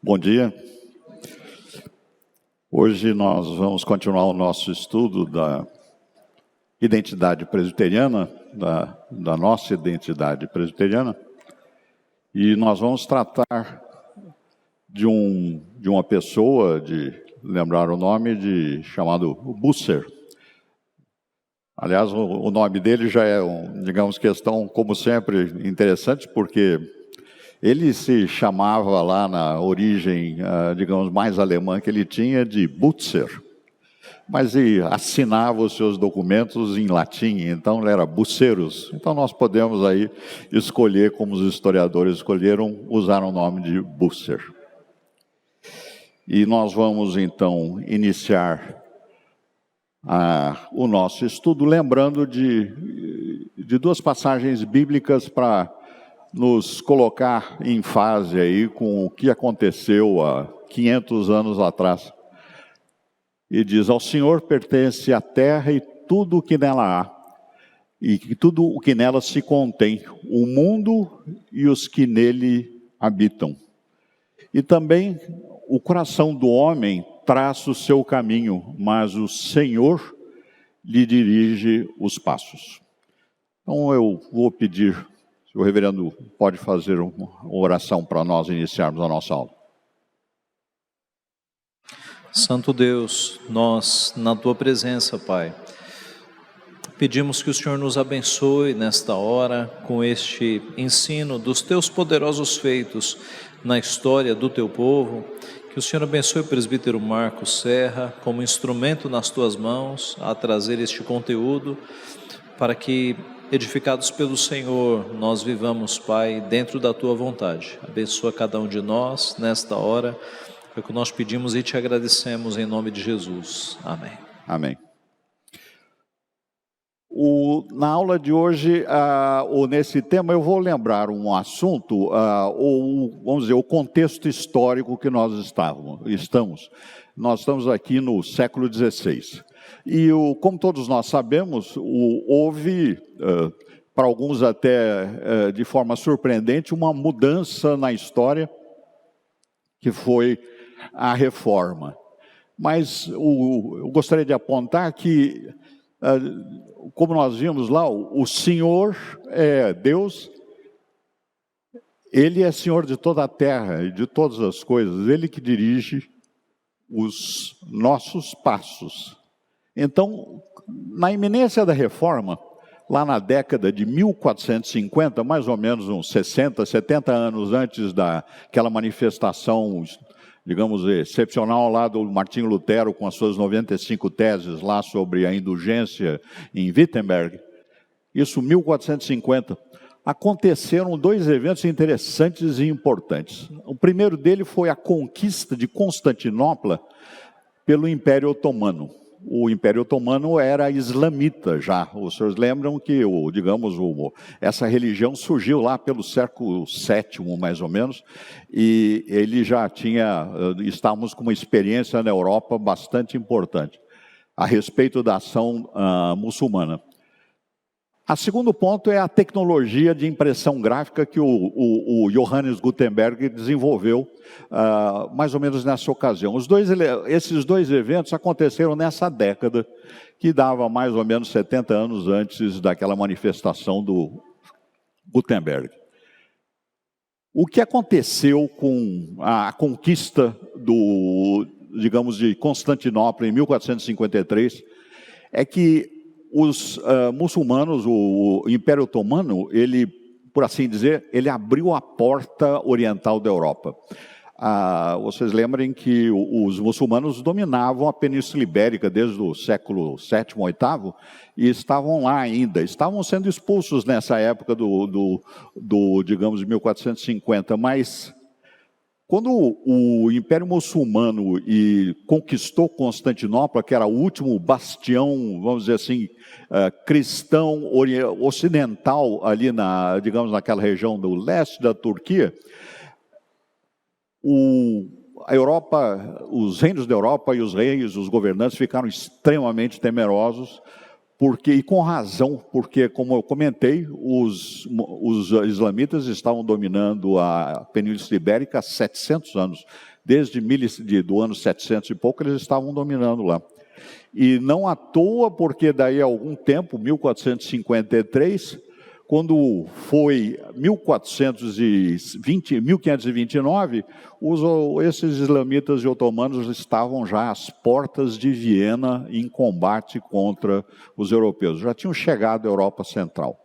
Bom dia. Hoje nós vamos continuar o nosso estudo da identidade presbiteriana, da nossa identidade presbiteriana, e nós vamos tratar de uma pessoa, de lembrar o nome, chamado Busser. Aliás, o nome dele já é, digamos, questão, como sempre, interessante, porque ele se chamava lá na origem, digamos, mais alemã que ele tinha, de Butzer, mas ele assinava os seus documentos em latim, então ele era Bucerus. Então nós podemos aí escolher, como os historiadores escolheram, usar o nome de Busser. E nós vamos então iniciar o nosso estudo, lembrando de duas passagens bíblicas para nos colocar em fase aí com o que aconteceu há 500 anos atrás. E diz: ao Senhor pertence a terra e tudo o que nela há, e tudo o que nela se contém, o mundo e os que nele habitam. E também o coração do homem traça o seu caminho, mas o Senhor lhe dirige os passos. Então eu vou pedir, se o reverendo pode fazer uma oração para nós iniciarmos a nossa aula. Santo Deus, nós, na Tua presença, Pai, pedimos que o Senhor nos abençoe nesta hora com este ensino dos Teus poderosos feitos na história do Teu povo. Que o Senhor abençoe o presbítero Marcos Serra como instrumento nas Tuas mãos a trazer este conteúdo, para que, edificados pelo Senhor, nós vivamos, Pai, dentro da Tua vontade. Abençoa cada um de nós nesta hora, é o que nós pedimos e te agradecemos em nome de Jesus. Amém. Amém. Na aula de hoje, ou nesse tema, eu vou lembrar um assunto, vamos dizer, o contexto histórico que nós estamos. Nós estamos aqui no século XVI. E, como todos nós sabemos, houve, para alguns até de forma surpreendente, uma mudança na história, que foi a reforma. Mas eu gostaria de apontar que, como nós vimos lá, o Senhor é Deus, Ele é Senhor de toda a terra e de todas as coisas, Ele que dirige os nossos passos. Então, na iminência da reforma, lá na década de 1450, mais ou menos uns 60, 70 anos antes daquela manifestação, digamos, excepcional lá do Martinho Lutero, com as suas 95 teses lá sobre a indulgência em Wittenberg, isso 1450, aconteceram dois eventos interessantes e importantes. O primeiro dele foi a conquista de Constantinopla pelo Império Otomano. O Império Otomano era islamita já. Os senhores lembram que, essa religião surgiu lá pelo século VII, mais ou menos, e ele já estávamos com uma experiência na Europa bastante importante a respeito da ação muçulmana. O segundo ponto é a tecnologia de impressão gráfica que o Johannes Gutenberg desenvolveu mais ou menos nessa ocasião. Esses dois eventos aconteceram nessa década, que dava mais ou menos 70 anos antes daquela manifestação do Gutenberg. O que aconteceu com a conquista de Constantinopla em 1453 é que os muçulmanos, o Império Otomano, ele, por assim dizer, ele abriu a porta oriental da Europa. Vocês lembrem que os muçulmanos dominavam a Península Ibérica desde o século VII, VIII, e estavam lá ainda. Estavam sendo expulsos nessa época digamos, de 1450, mas quando o Império Muçulmano conquistou Constantinopla, que era o último bastião, vamos dizer assim, cristão ocidental ali naquela região do leste da Turquia, a Europa, os reinos da Europa e os governantes ficaram extremamente temerosos, e com razão, porque, como eu comentei, os islamitas estavam dominando a Península Ibérica há 700 anos. Desde do ano 700 e pouco, eles estavam dominando lá. E não à toa, porque daí a algum tempo, 1453, quando foi 1529, esses islamitas e otomanos estavam já às portas de Viena em combate contra os europeus. Já tinham chegado à Europa Central.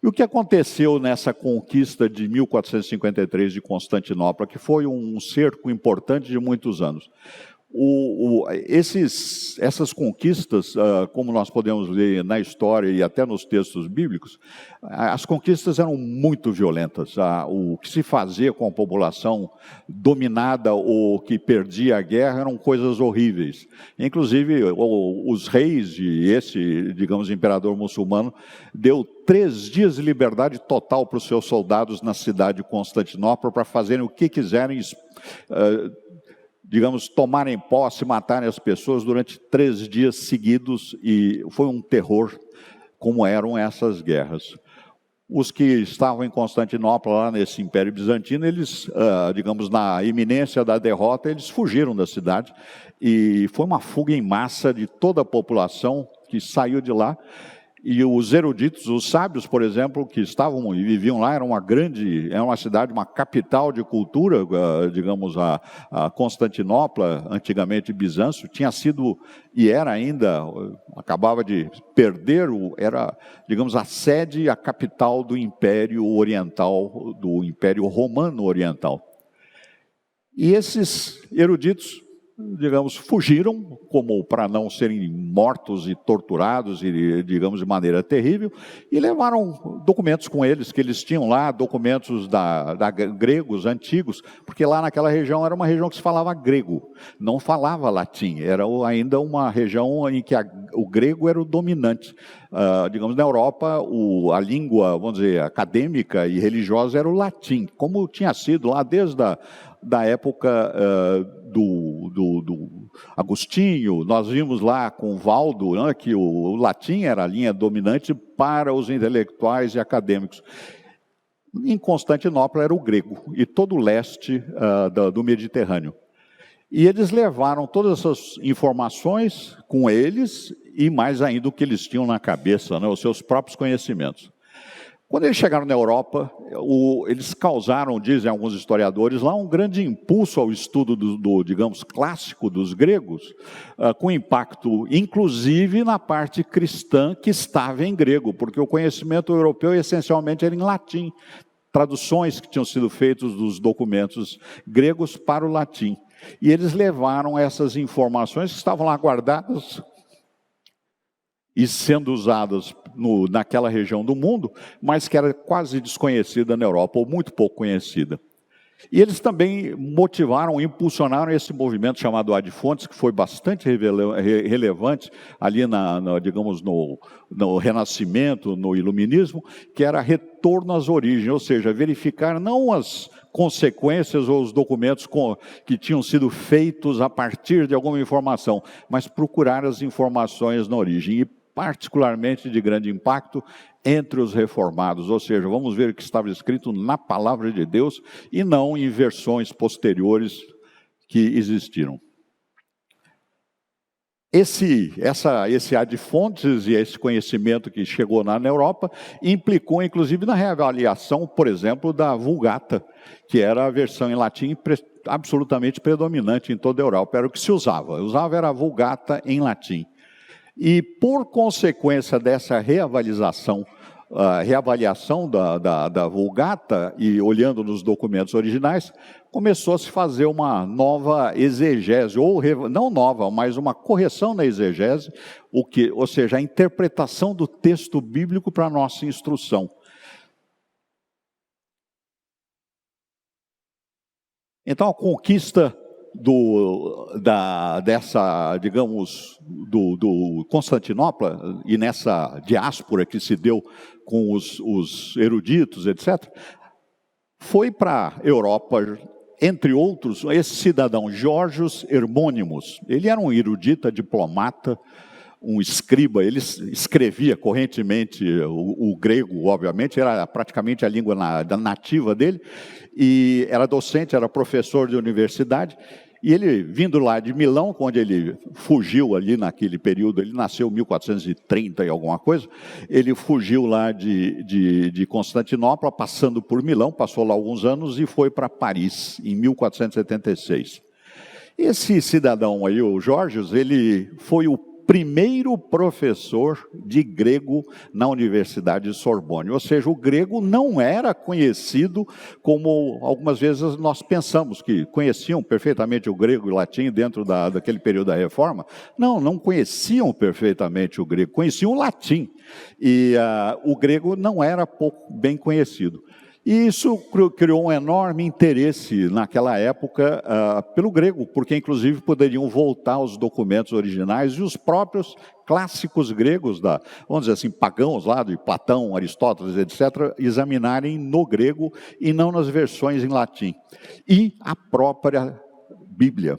E o que aconteceu nessa conquista de 1453 de Constantinopla, que foi um cerco importante de muitos anos? Essas conquistas, como nós podemos ver na história e até nos textos bíblicos, as conquistas eram muito violentas. O que se fazia com a população dominada ou que perdia a guerra eram coisas horríveis. Inclusive, os reis e esse, digamos, imperador muçulmano deu 3 dias de liberdade total para os seus soldados na cidade de Constantinopla para fazerem o que quiserem, digamos, tomarem posse, matarem as pessoas durante 3 dias seguidos, e foi um terror como eram essas guerras. Os que estavam em Constantinopla, lá nesse Império Bizantino, eles, digamos, na iminência da derrota, eles fugiram da cidade, e foi uma fuga em massa de toda a população que saiu de lá. E os eruditos, os sábios, por exemplo, que estavam e viviam lá, era uma cidade, uma capital de cultura, digamos, a Constantinopla, antigamente Bizâncio, tinha sido, e era ainda, acabava de perder, era, digamos, a sede, a capital do Império Oriental, do Império Romano Oriental. E esses eruditos, digamos, fugiram, como para não serem mortos e torturados, e, digamos, de maneira terrível, e levaram documentos com eles, que eles tinham lá, documentos gregos antigos, porque lá naquela região era uma região que se falava grego, não falava latim, era ainda uma região em que o grego era o dominante. Digamos, na Europa, a língua, vamos dizer, acadêmica e religiosa era o latim, como tinha sido lá desde da época do Agostinho. Nós vimos lá com Valdo, né, que o latim era a linha dominante para os intelectuais e acadêmicos. Em Constantinopla era o grego e todo o leste do Mediterrâneo. E eles levaram todas essas informações com eles e mais ainda o que eles tinham na cabeça, né, os seus próprios conhecimentos. Quando eles chegaram na Europa, eles causaram, dizem alguns historiadores, lá um grande impulso ao estudo digamos, clássico dos gregos, com impacto, inclusive, na parte cristã que estava em grego, porque o conhecimento europeu essencialmente era em latim, traduções que tinham sido feitas dos documentos gregos para o latim. E eles levaram essas informações que estavam lá guardadas e sendo usadas naquela região do mundo, mas que era quase desconhecida na Europa, ou muito pouco conhecida. E eles também motivaram, impulsionaram esse movimento chamado Ad Fontes, que foi bastante relevante ali, digamos, no Renascimento, no Iluminismo, que era retorno às origens, ou seja, verificar não as consequências ou os documentos que tinham sido feitos a partir de alguma informação, mas procurar as informações na origem, e particularmente de grande impacto entre os reformados, ou seja, vamos ver o que estava escrito na palavra de Deus e não em versões posteriores que existiram. Esse ad fontes e esse conhecimento que chegou na Europa implicou, inclusive, na reavaliação, por exemplo, da Vulgata, que era a versão em latim absolutamente predominante em toda a Europa, era o que se usava. Era a Vulgata em latim. E, por consequência dessa reavaliação da Vulgata, e olhando nos documentos originais, começou a se fazer uma nova exegese, não nova, mas uma correção na exegese, ou seja, a interpretação do texto bíblico para a nossa instrução. Então, a conquista do Constantinopla, e nessa diáspora que se deu com os eruditos, etc., foi para a Europa, entre outros, esse cidadão, Georgios Hermônimos. Ele era um erudita, diplomata, um escriba, ele escrevia correntemente o grego, obviamente, era praticamente a língua nativa dele, e era docente, era professor de universidade, e ele, vindo lá de Milão, onde ele fugiu ali naquele período, ele nasceu em 1430 e alguma coisa, ele fugiu lá de Constantinopla, passando por Milão, passou lá alguns anos e foi para Paris, em 1476. Esse cidadão aí, o Georgios, ele foi o primeiro professor de grego na Universidade de Sorbonne. Ou seja, o grego não era conhecido como algumas vezes nós pensamos, que conheciam perfeitamente o grego e o latim dentro daquele período da Reforma. Não conheciam perfeitamente o grego, conheciam o latim. E o grego não era pouco bem conhecido. E isso criou um enorme interesse naquela época pelo grego, porque inclusive poderiam voltar aos documentos originais e os próprios clássicos gregos, vamos dizer assim, pagãos lá, de Platão, Aristóteles, etc., examinarem no grego e não nas versões em latim. E a própria Bíblia,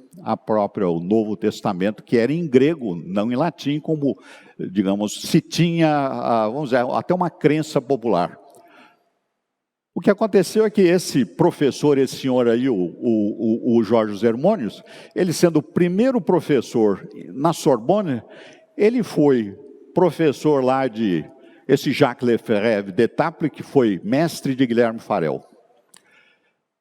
o Novo Testamento, que era em grego, não em latim, como, digamos, se tinha, vamos dizer, até uma crença popular. O que aconteceu é que esse professor, esse senhor aí, o Georgios Hermônios, ele sendo o primeiro professor na Sorbonne, ele foi professor lá esse Jacques Lefebvre d'Étaples, que foi mestre de Guilherme Farel.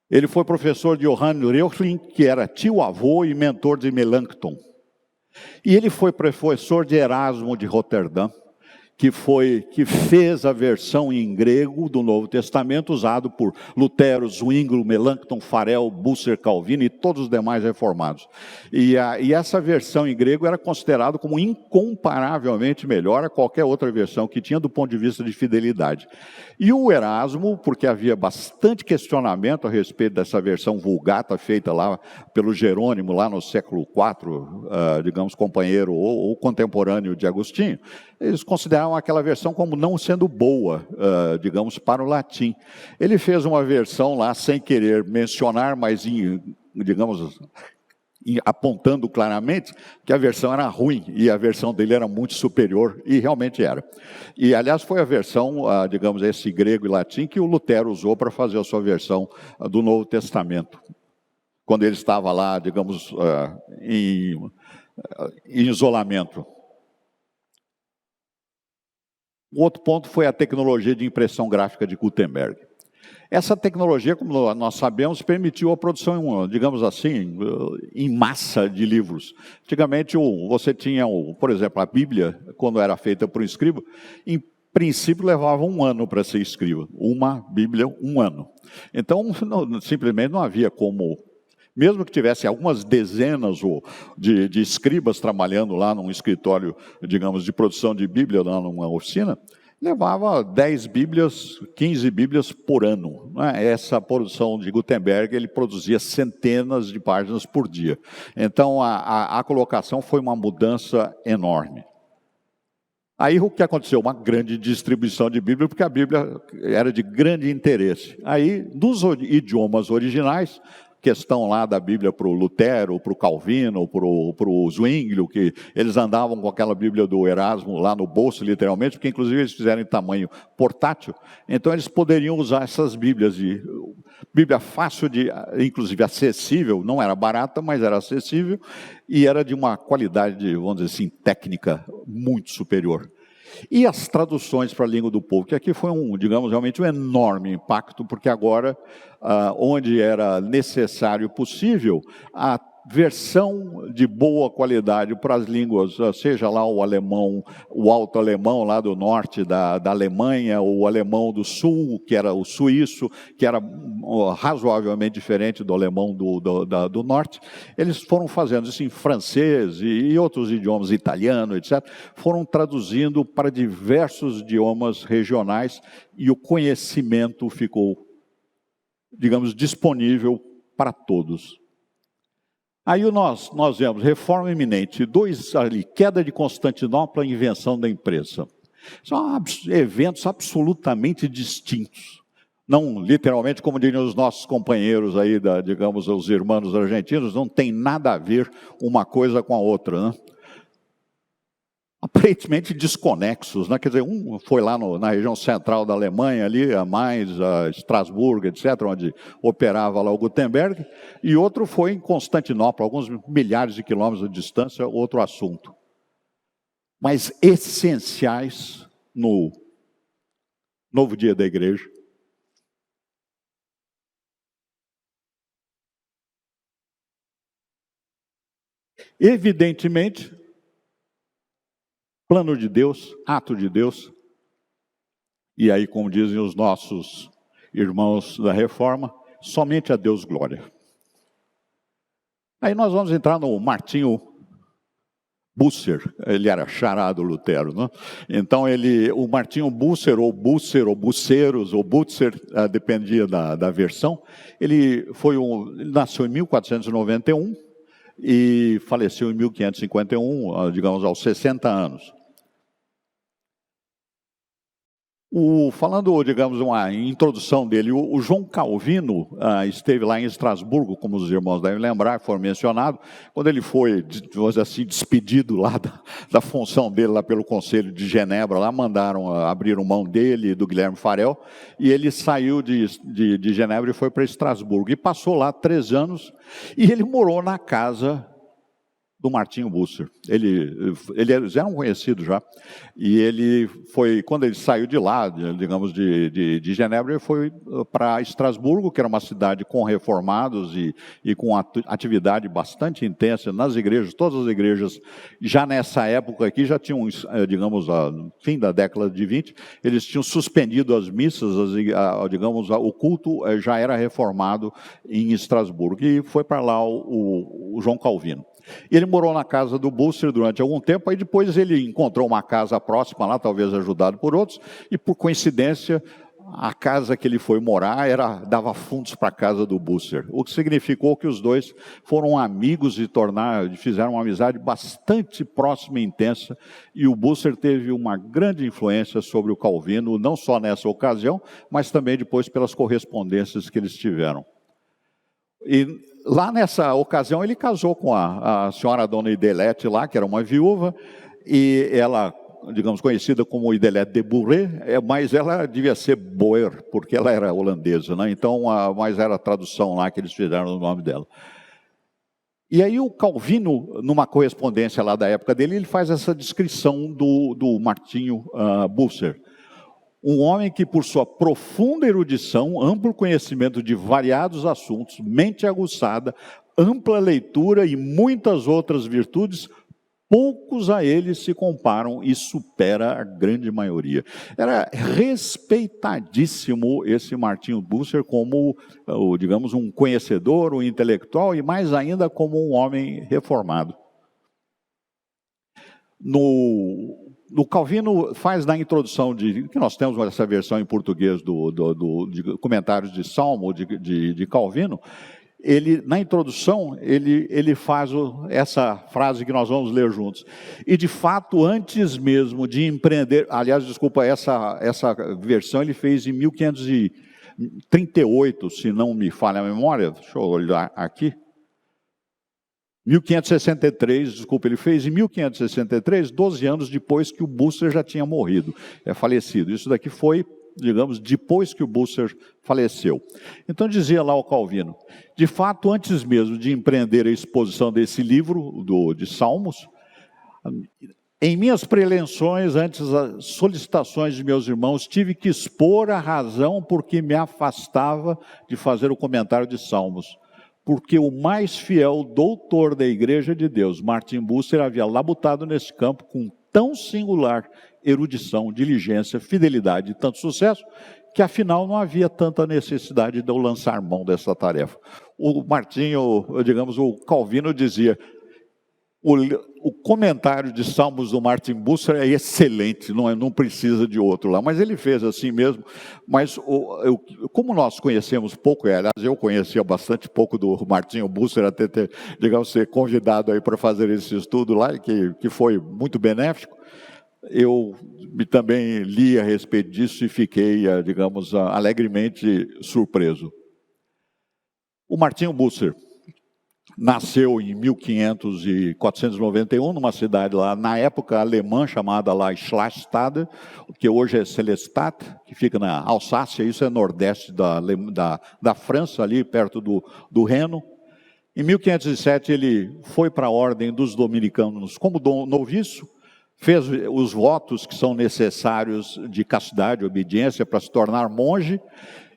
Ele foi professor de Johann Reuchlin, que era tio-avô e mentor de Melanchthon. E ele foi professor de Erasmo de Roterdã, que fez a versão em grego do Novo Testamento, usado por Lutero, Zwinglio, Melanchthon, Farel, Bucer, Calvino e todos os demais reformados. E essa versão em grego era considerada como incomparavelmente melhor a qualquer outra versão que tinha do ponto de vista de fidelidade. E o Erasmo, porque havia bastante questionamento a respeito dessa versão Vulgata feita lá pelo Jerônimo, lá no século IV, digamos, companheiro ou contemporâneo de Agostinho, eles consideravam aquela versão como não sendo boa, digamos, para o latim. Ele fez uma versão lá, sem querer mencionar, mas, digamos, apontando claramente que a versão era ruim, e a versão dele era muito superior, e realmente era. E, aliás, foi a versão, digamos, esse grego e latim, que o Lutero usou para fazer a sua versão do Novo Testamento, quando ele estava lá, digamos, em isolamento. O outro ponto foi a tecnologia de impressão gráfica de Gutenberg. Essa tecnologia, como nós sabemos, permitiu a produção, digamos assim, em massa de livros. Antigamente, você tinha, por exemplo, a Bíblia, quando era feita por um escriba, em princípio levava 1 ano para ser escriba. Uma Bíblia, 1 ano. Então, simplesmente não havia como... Mesmo que tivesse algumas dezenas de escribas trabalhando lá num escritório, digamos, de produção de Bíblia, lá numa oficina, levava 10 Bíblias, 15 Bíblias por ano. Essa produção de Gutenberg, ele produzia centenas de páginas por dia. Então, a colocação foi uma mudança enorme. Aí o que aconteceu? Uma grande distribuição de Bíblia, porque a Bíblia era de grande interesse. Aí, nos idiomas originais, questão lá da Bíblia para o Lutero, para o Calvino, para o Zwinglio, que eles andavam com aquela Bíblia do Erasmo lá no bolso, literalmente, porque inclusive eles fizeram em tamanho portátil, então eles poderiam usar essas Bíblias, Bíblia fácil inclusive acessível, não era barata, mas era acessível, e era de uma qualidade, vamos dizer assim, técnica muito superior. E as traduções para a língua do povo, que aqui foi digamos, realmente um enorme impacto, porque agora, onde era necessário e possível, a versão de boa qualidade para as línguas, seja lá o alemão, o alto alemão lá do norte da Alemanha, ou o alemão do sul, que era o suíço, que era razoavelmente diferente do alemão do norte, eles foram fazendo isso em francês e outros idiomas, italiano, etc., foram traduzindo para diversos idiomas regionais e o conhecimento ficou, digamos, disponível para todos. Aí nós vemos reforma iminente, 2 ali, queda de Constantinopla, invenção da imprensa. São eventos absolutamente distintos. Não literalmente, como diriam os nossos companheiros aí, digamos, os irmãos argentinos, não tem nada a ver uma coisa com a outra, né? aparentemente desconexos, né? Quer dizer, um foi lá na região central da Alemanha, ali a Mainz, a Estrasburgo, etc., onde operava lá o Gutenberg, e outro foi em Constantinopla, alguns milhares de quilômetros de distância, outro assunto. Mas essenciais no novo dia da igreja. Evidentemente, plano de Deus, ato de Deus, e aí, como dizem os nossos irmãos da Reforma, somente a Deus glória. Aí nós vamos entrar no Martinho Bucer, ele era xará do Lutero, né? Então o Martinho Bucer, ou Buceros, ou Butzer, dependia da versão, ele nasceu em 1491 e faleceu em 1551, digamos, aos 60 anos. Falando, digamos, uma introdução dele, o João Calvino esteve lá em Estrasburgo, como os irmãos devem lembrar, foram mencionados, quando ele foi, vamos dizer assim, despedido lá da função dele, lá pelo Conselho de Genebra, lá abriram mão dele e do Guilherme Farel, e ele saiu de Genebra e foi para Estrasburgo, e passou lá 3 anos, e ele morou na casa do Martinho Bucer. Eles eram conhecidos já, e ele foi, quando ele saiu de lá, digamos, de Genebra, ele foi para Estrasburgo, que era uma cidade com reformados e com atividade bastante intensa nas igrejas, todas as igrejas, já nessa época aqui, já tinham, digamos, no fim da década de 20, eles tinham suspendido as missas, digamos, o culto já era reformado em Estrasburgo, e foi para lá o João Calvino. E ele morou na casa do Bucer durante algum tempo, aí depois ele encontrou uma casa próxima lá, talvez ajudado por outros, e por coincidência, a casa que ele foi morar dava fundos para a casa do Bucer, o que significou que os dois foram amigos e fizeram uma amizade bastante próxima e intensa, e o Bucer teve uma grande influência sobre o Calvino, não só nessa ocasião, mas também depois pelas correspondências que eles tiveram. E lá nessa ocasião ele casou com a senhora Dona Idelette lá, que era uma viúva, e ela, digamos, conhecida como Idelette de Bourret, mas ela devia ser Boer, porque ela era holandesa, né? Então, mas era a tradução lá que eles fizeram no nome dela. E aí o Calvino, numa correspondência lá da época dele, ele faz essa descrição do Martinho Bucer. Um homem que, por sua profunda erudição, amplo conhecimento de variados assuntos, mente aguçada, ampla leitura e muitas outras virtudes, poucos a ele se comparam e supera a grande maioria. Era respeitadíssimo esse Martinho Bucer como, digamos, um conhecedor, um intelectual e mais ainda como um homem reformado. No Calvino faz na introdução, que nós temos essa versão em português de comentários de Salmo de Calvino, na introdução ele faz essa frase que nós vamos ler juntos. E de fato, antes mesmo de empreender, aliás, desculpa, essa versão ele fez em 1538, se não me falha a memória, deixa eu olhar aqui. 1563, desculpa, ele fez em 1563, 12 anos depois que o Bucer já tinha morrido, falecido. Isso daqui foi, digamos, depois que o Bucer faleceu. Então dizia lá o Calvino, de fato, antes mesmo de empreender a exposição desse livro de Salmos, em minhas prelenções, antes das solicitações de meus irmãos, tive que expor a razão por que me afastava de fazer o comentário de Salmos. Porque o mais fiel doutor da Igreja de Deus, Martin Bucer, havia labutado nesse campo com tão singular erudição, diligência, fidelidade e tanto sucesso, que afinal não havia tanta necessidade de eu lançar mão dessa tarefa. O Martinho, digamos, o Calvino dizia, o comentário de Salmos do Martin Bucer é excelente, não precisa de outro lá, mas ele fez assim mesmo. Mas como nós conhecemos pouco, aliás, eu conhecia bastante pouco do Martinho Bucer, até ter, digamos, ser convidado aí para fazer esse estudo lá, que foi muito benéfico, eu também li a respeito disso e fiquei, digamos, alegremente surpreso. O Martinho Bucer, nasceu em 491, numa cidade lá, na época alemã, chamada lá Schlestadt, que hoje é Sélestat, que fica na Alsácia, isso é nordeste da França, ali perto do Reno. Em 1507 ele foi para a ordem dos dominicanos como noviço, fez os votos que são necessários de castidade e obediência para se tornar monge,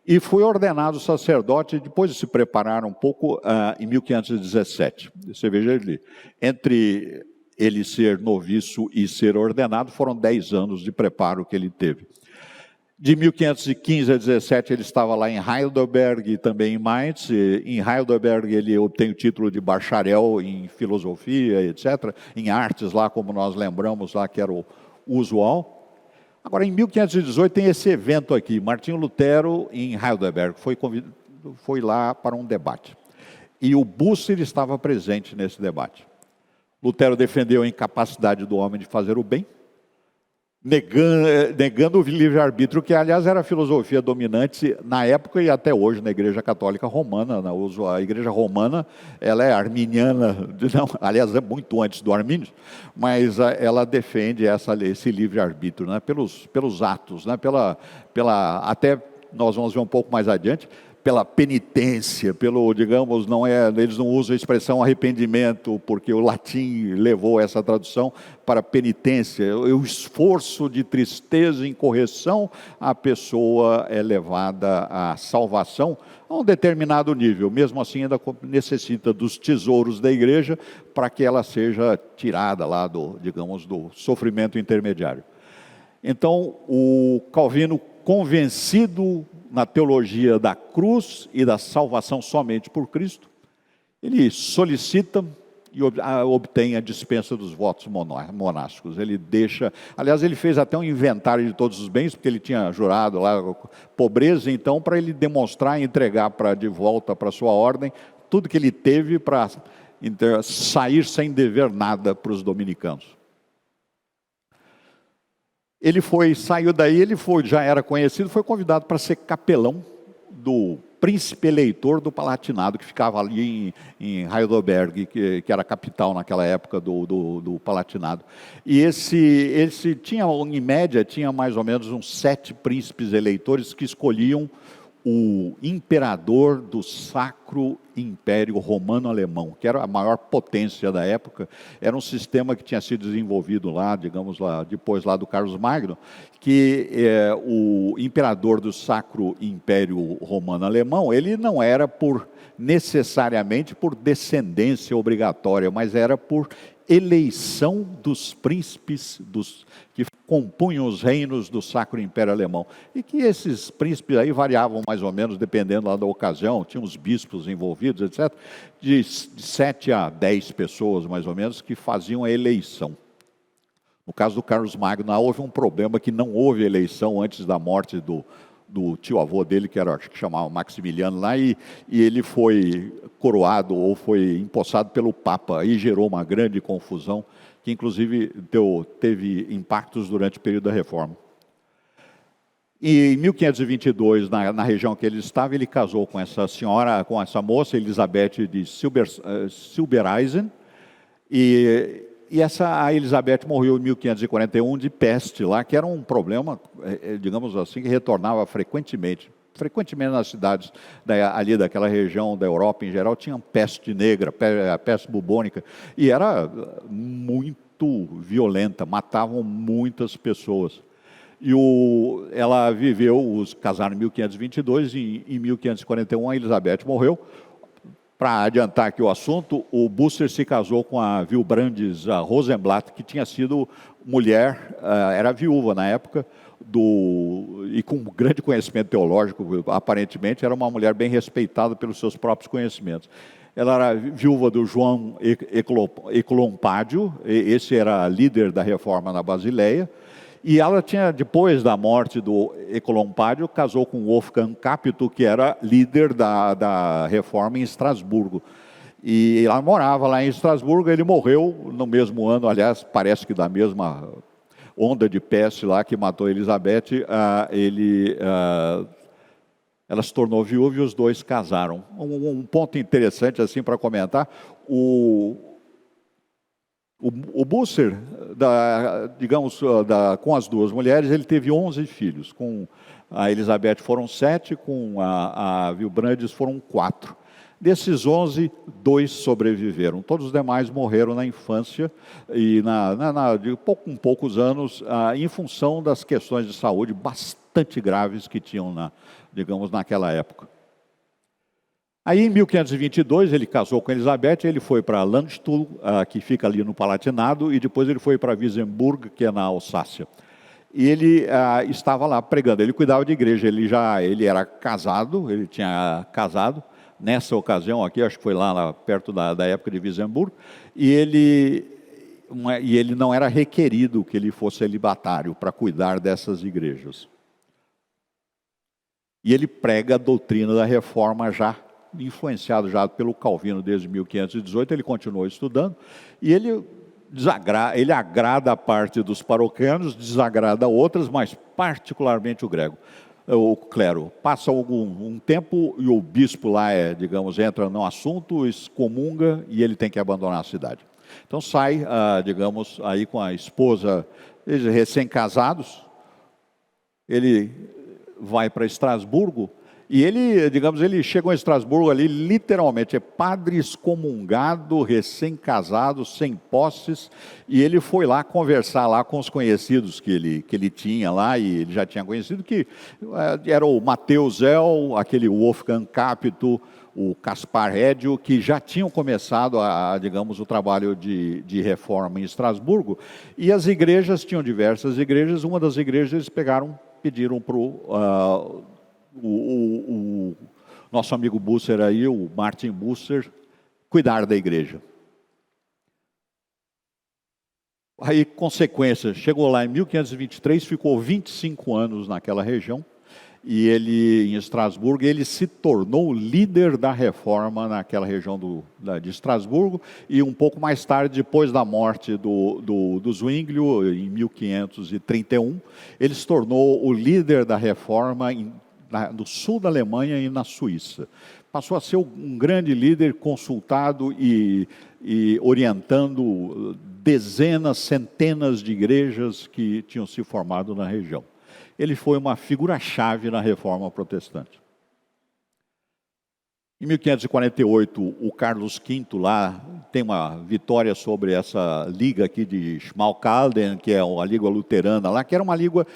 e foi ordenado sacerdote depois de se preparar um pouco em 1517. Você veja ali, entre ele ser noviço e ser ordenado, foram 10 anos de preparo que ele teve. De 1515 a 17 ele estava lá em Heidelberg e também em Mainz. Em Heidelberg ele obtém o título de bacharel em filosofia, etc., em artes lá, como nós lembramos lá, que era o usual. Agora, em 1518 tem esse evento aqui, Martinho Lutero em Heidelberg, foi lá para um debate. E o Bucer estava presente nesse debate. Lutero defendeu a incapacidade do homem de fazer o bem, negando o livre-arbítrio, que aliás era a filosofia dominante na época e até hoje na Igreja Católica Romana. A Igreja Romana, ela é arminiana, não, aliás é muito antes do Armínio, mas ela defende esse livre-arbítrio, né, pelos atos, né, até nós vamos ver um pouco mais adiante, pela penitência, digamos, eles não usam a expressão arrependimento, porque o latim levou essa tradução para penitência, o esforço de tristeza em correção, a pessoa é levada à salvação a um determinado nível, mesmo assim ainda necessita dos tesouros da igreja para que ela seja tirada lá do sofrimento intermediário. Então, o Calvino, convencido na teologia da cruz e da salvação somente por Cristo, ele solicita e obtém a dispensa dos votos monásticos. Ele ele fez até um inventário de todos os bens, porque ele tinha jurado lá pobreza, então, para ele demonstrar e entregar de volta para a sua ordem, tudo que ele teve para sair sem dever nada para os dominicanos. Ele saiu daí, já era conhecido, foi convidado para ser capelão do príncipe eleitor do Palatinado, que ficava ali em Heidelberg, que era a capital naquela época do Palatinado. E esse tinha, em média, mais ou menos uns 7 príncipes eleitores que escolhiam o imperador do Sacro Império Romano-Alemão, que era a maior potência da época. Era um sistema que tinha sido desenvolvido depois do Carlos Magno, que o imperador do Sacro Império Romano-Alemão, ele não era necessariamente por descendência obrigatória, mas era por eleição dos príncipes que compunham os reinos do Sacro Império Alemão. E que esses príncipes aí variavam mais ou menos, dependendo lá da ocasião, tinha os bispos envolvidos, etc., de 7 a 10 pessoas, mais ou menos, que faziam a eleição. No caso do Carlos Magno, houve um problema que não houve eleição antes da morte do tio-avô dele, que chamava Maximiliano lá, e ele foi coroado ou foi empossado pelo Papa, e gerou uma grande confusão, que inclusive teve impactos durante o período da Reforma. E em 1522, na região que ele estava, ele casou com essa senhora, com essa moça, Elizabeth de Silbereisen, a Elizabeth morreu em 1541 de peste lá, que era um problema, digamos assim, que retornava frequentemente nas cidades ali daquela região da Europa em geral, tinham peste negra, peste bubônica, e era muito violenta, matavam muitas pessoas. E ela casaram em 1522, e em 1541 a Elizabeth morreu. Para adiantar aqui o assunto, o Bucer se casou com a Wilbrandes Rosenblatt, que tinha sido mulher, era viúva na época, e com grande conhecimento teológico, aparentemente, era uma mulher bem respeitada pelos seus próprios conhecimentos. Ela era viúva do João Eclompádio, esse era líder da reforma na Basileia, e ela tinha, depois da morte do Eclompádio, casou com Wolfgang Capito, que era líder da reforma em Estrasburgo. E ela morava lá em Estrasburgo, ele morreu no mesmo ano, aliás, parece que da mesma onda de peste lá que matou Elizabeth, ela se tornou viúva e os dois casaram. Um ponto interessante assim para comentar, o Bucer, com as duas mulheres, ele teve 11 filhos. Com a Elizabeth foram 7, com a Vilbrandes foram 4. Desses 11, 2 sobreviveram. Todos os demais morreram na infância e com poucos anos, em função das questões de saúde bastante graves que tinham, naquela época. Aí, em 1522, ele casou com Elizabeth, ele foi para Landstuhl, que fica ali no Palatinado, e depois ele foi para Wiesenburg, que é na Alsácia. E ele estava lá pregando, ele cuidava de igreja, ele era casado, ele tinha casado, nessa ocasião aqui, acho que foi lá perto da época de Wiesenburg, e ele não era requerido que ele fosse celibatário para cuidar dessas igrejas. E ele prega a doutrina da reforma influenciado já pelo Calvino desde 1518, ele continuou estudando, e ele agrada a parte dos paroquianos, desagrada outras, mas particularmente o clero. Passa um tempo e o bispo lá, entra no assunto, excomunga e ele tem que abandonar a cidade. Então sai, aí com a esposa, eles recém-casados, ele vai para Estrasburgo, e ele chegou em Estrasburgo ali, literalmente, é padre excomungado, recém-casado, sem posses, e ele foi lá conversar lá com os conhecidos que ele tinha lá, e ele já tinha conhecido, que era o Mateus Zell, aquele Wolfgang Capito, o Caspar Reggio, que já tinham começado o trabalho de reforma em Estrasburgo, e as igrejas, tinham diversas igrejas, uma das igrejas eles pediram para o nosso amigo Bucer aí, o Martin Bucer, cuidar da igreja. Aí, consequência, chegou lá em 1523, ficou 25 anos naquela região, e em Estrasburgo, ele se tornou líder da reforma naquela região de Estrasburgo, e um pouco mais tarde, depois da morte do Zwinglio, em 1531, ele se tornou o líder da reforma no sul da Alemanha e na Suíça. Passou a ser um grande líder, consultado e orientando dezenas, centenas de igrejas que tinham se formado na região. Ele foi uma figura-chave na reforma protestante. Em 1548, o Carlos V lá tem uma vitória sobre essa liga aqui de Schmalkalden, que é a língua luterana lá, que era uma língua,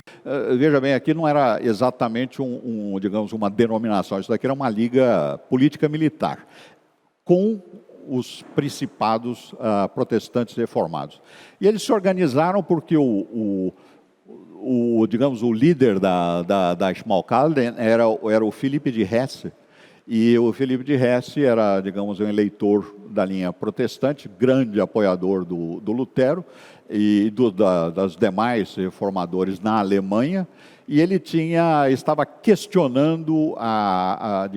veja bem, aqui não era exatamente uma denominação, isso daqui era uma liga política militar, com os principados protestantes reformados. E eles se organizaram porque o líder da Schmalkalden era o Filipe de Hesse. E o Filipe de Hesse era, um eleitor da linha protestante, grande apoiador do Lutero e das demais reformadores na Alemanha, e ele estava questionando a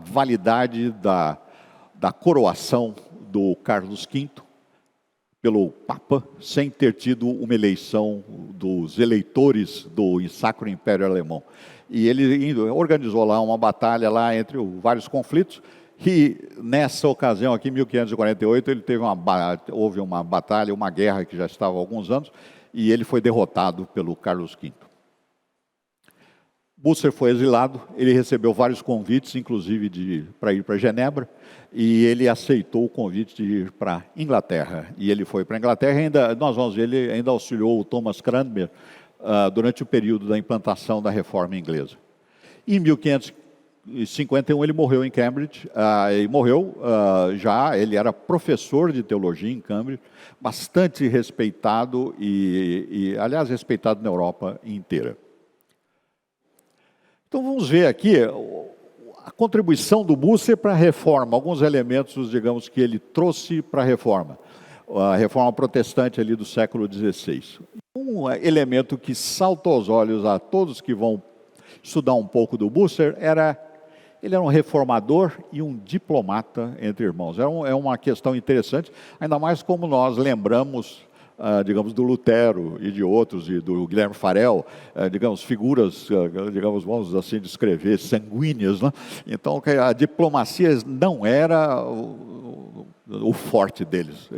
validade da coroação do Carlos V pelo Papa, sem ter tido uma eleição dos eleitores do Sacro Império Alemão. E ele organizou lá uma batalha lá entre vários conflitos, e nessa ocasião aqui, em 1548, houve uma batalha, uma guerra que já estava há alguns anos, e ele foi derrotado pelo Carlos V. Bucer foi exilado, ele recebeu vários convites, inclusive para ir para Genebra, e ele aceitou o convite de ir para a Inglaterra. E ele foi para a Inglaterra, nós vamos ver, ele ainda auxiliou o Thomas Cranmer durante o período da implantação da reforma inglesa. Em 1551 ele morreu em Cambridge, ele era professor de teologia em Cambridge, bastante respeitado, aliás, respeitado na Europa inteira. Então vamos ver aqui a contribuição do Bucer para a reforma, alguns elementos, que ele trouxe para a reforma protestante ali do século XVI. Um elemento que salta aos olhos a todos que vão estudar um pouco do Bucer ele era um reformador e um diplomata entre irmãos. É uma questão interessante, ainda mais como nós lembramos do Lutero e de outros, e do Guilherme Farel, figuras, vamos assim descrever, sanguíneas, né? Então, a diplomacia não era o forte deles.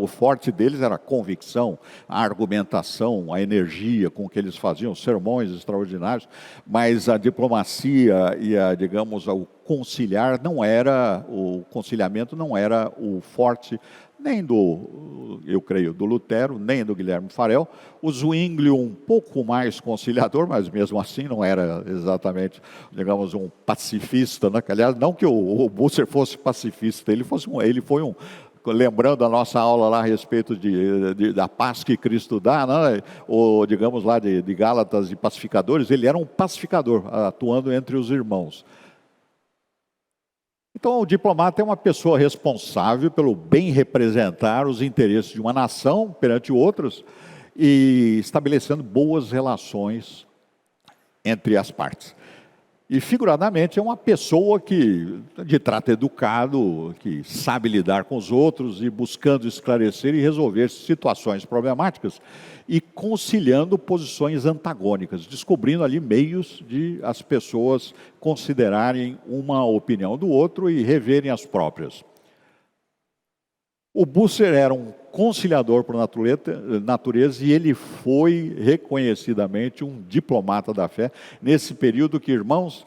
O forte deles era a convicção, a argumentação, a energia com que eles faziam sermões extraordinários, mas a diplomacia e o conciliar o conciliamento não era o forte nem eu creio, do Lutero, nem do Guilherme Farel. O Zwingli um pouco mais conciliador, mas mesmo assim não era exatamente, digamos, um pacifista, né? Aliás, não que o Busser fosse pacifista, ele foi lembrando a nossa aula lá a respeito da paz que Cristo dá, né? Ou digamos lá de Gálatas e pacificadores, ele era um pacificador, atuando entre os irmãos. Então, o diplomata é uma pessoa responsável pelo bem representar os interesses de uma nação perante outras e estabelecendo boas relações entre as partes. E, figuradamente, é uma pessoa de trato educado, que sabe lidar com os outros e buscando esclarecer e resolver situações problemáticas e conciliando posições antagônicas, descobrindo ali meios de as pessoas considerarem uma opinião do outro e reverem as próprias. O Busser era um conciliador por natureza e ele foi reconhecidamente um diplomata da fé nesse período que, irmãos,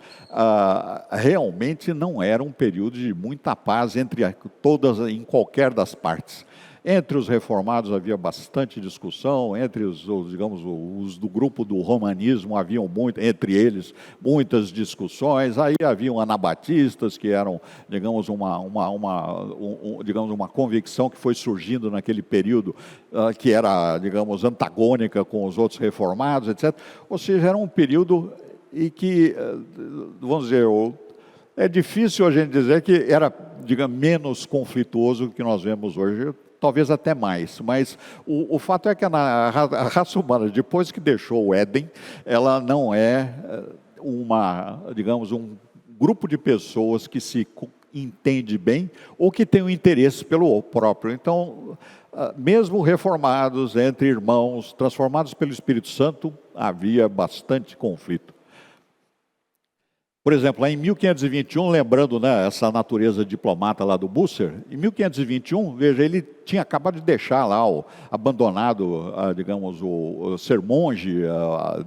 realmente não era um período de muita paz em qualquer das partes. Entre os reformados havia bastante discussão, entre os do grupo do romanismo haviam entre eles muitas discussões. Aí haviam anabatistas que eram, digamos, uma convicção que foi surgindo naquele período que era, digamos, antagônica com os outros reformados, etc. Ou seja, era um período em que, vamos dizer, é difícil a gente dizer que era, digamos, menos conflituoso do que nós vemos hoje. Talvez até mais, mas o fato é que a raça humana, depois que deixou o Éden, ela não é um grupo de pessoas que se entende bem ou que tem um interesse pelo próprio. Então, mesmo reformados, entre irmãos, transformados pelo Espírito Santo, havia bastante conflito. Por exemplo, lá em 1521, lembrando, né, essa natureza diplomata lá do Busser, em 1521, veja, ele tinha acabado de deixar lá, abandonado, digamos, ser monge,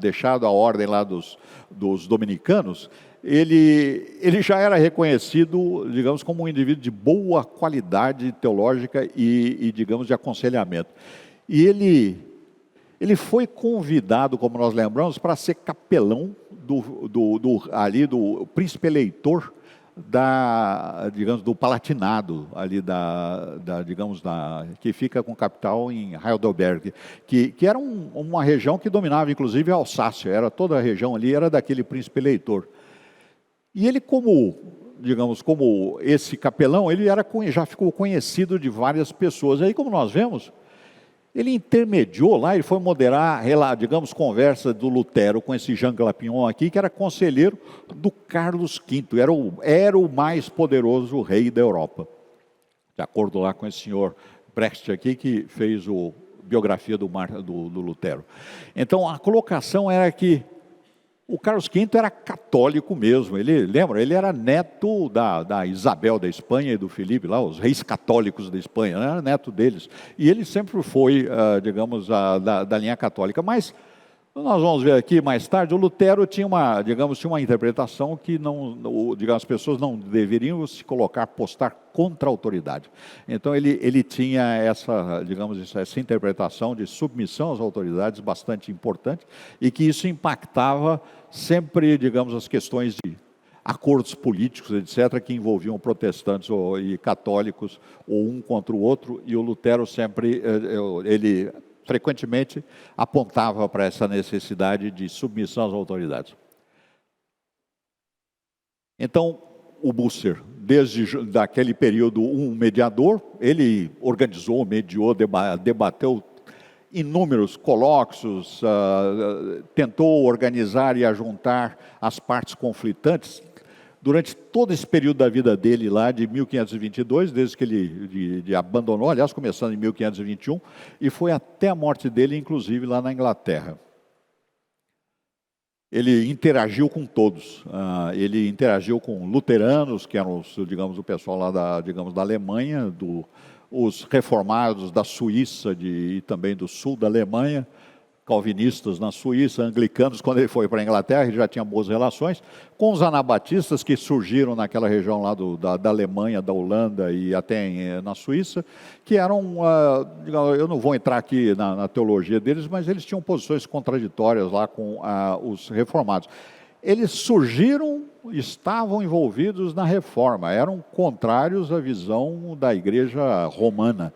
deixado a ordem lá dos dominicanos. Ele já era reconhecido, digamos, como um indivíduo de boa qualidade teológica e digamos, de aconselhamento. E ele foi convidado, como nós lembramos, para ser capelão do príncipe eleitor do Palatinado, ali que fica com capital em Heidelberg, que era uma região que dominava, inclusive, a Alsácia. Toda a região ali era daquele príncipe eleitor. E ele, como esse capelão, ele já ficou conhecido de várias pessoas. Aí, como nós vemos, ele intermediou lá, ele foi moderar, digamos, conversa do Lutero com esse Jean Glapignon aqui, que era conselheiro do Carlos V, era o mais poderoso rei da Europa. De acordo lá com esse senhor Brecht aqui, que fez a biografia do Lutero. Então, a colocação era que o Carlos V era católico mesmo. Ele era neto da Isabel da Espanha e do Felipe, lá, os reis católicos da Espanha, era neto deles. E ele sempre foi, digamos, da linha católica. Mas nós vamos ver aqui mais tarde, o Lutero tinha uma interpretação que as pessoas não deveriam se postar contra a autoridade. Então ele tinha essa interpretação de submissão às autoridades bastante importante e que isso impactava sempre, digamos, as questões de acordos políticos, etc., que envolviam protestantes e católicos, ou um contra o outro, e o Lutero sempre, ele frequentemente apontava para essa necessidade de submissão às autoridades. Então, o Busser, desde daquele período, um mediador, ele organizou, mediou, debateu inúmeros colóquios, tentou organizar e ajuntar as partes conflitantes. Durante todo esse período da vida dele lá, de 1522, desde que ele abandonou, aliás, começando em 1521, e foi até a morte dele, inclusive, lá na Inglaterra. ele interagiu com todos. Ele interagiu com luteranos, que eram, digamos, o pessoal lá da Alemanha, os reformados da Suíça e também do sul da Alemanha, calvinistas na Suíça, anglicanos. Quando ele foi para a Inglaterra, ele já tinha boas relações com os anabatistas que surgiram naquela região lá da Alemanha, da Holanda e até na Suíça, que eram, eu não vou entrar aqui na teologia deles, mas eles tinham posições contraditórias lá com os reformados. Eles surgiram, estavam envolvidos na reforma, eram contrários à visão da igreja romana.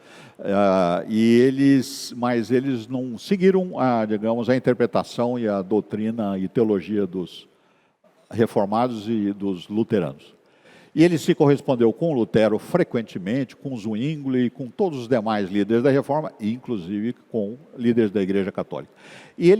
Mas eles não seguiram, digamos, a interpretação e a doutrina e teologia dos reformados e dos luteranos. E ele se correspondeu com Lutero frequentemente, com Zwingli e com todos os demais líderes da Reforma, inclusive com líderes da Igreja Católica. E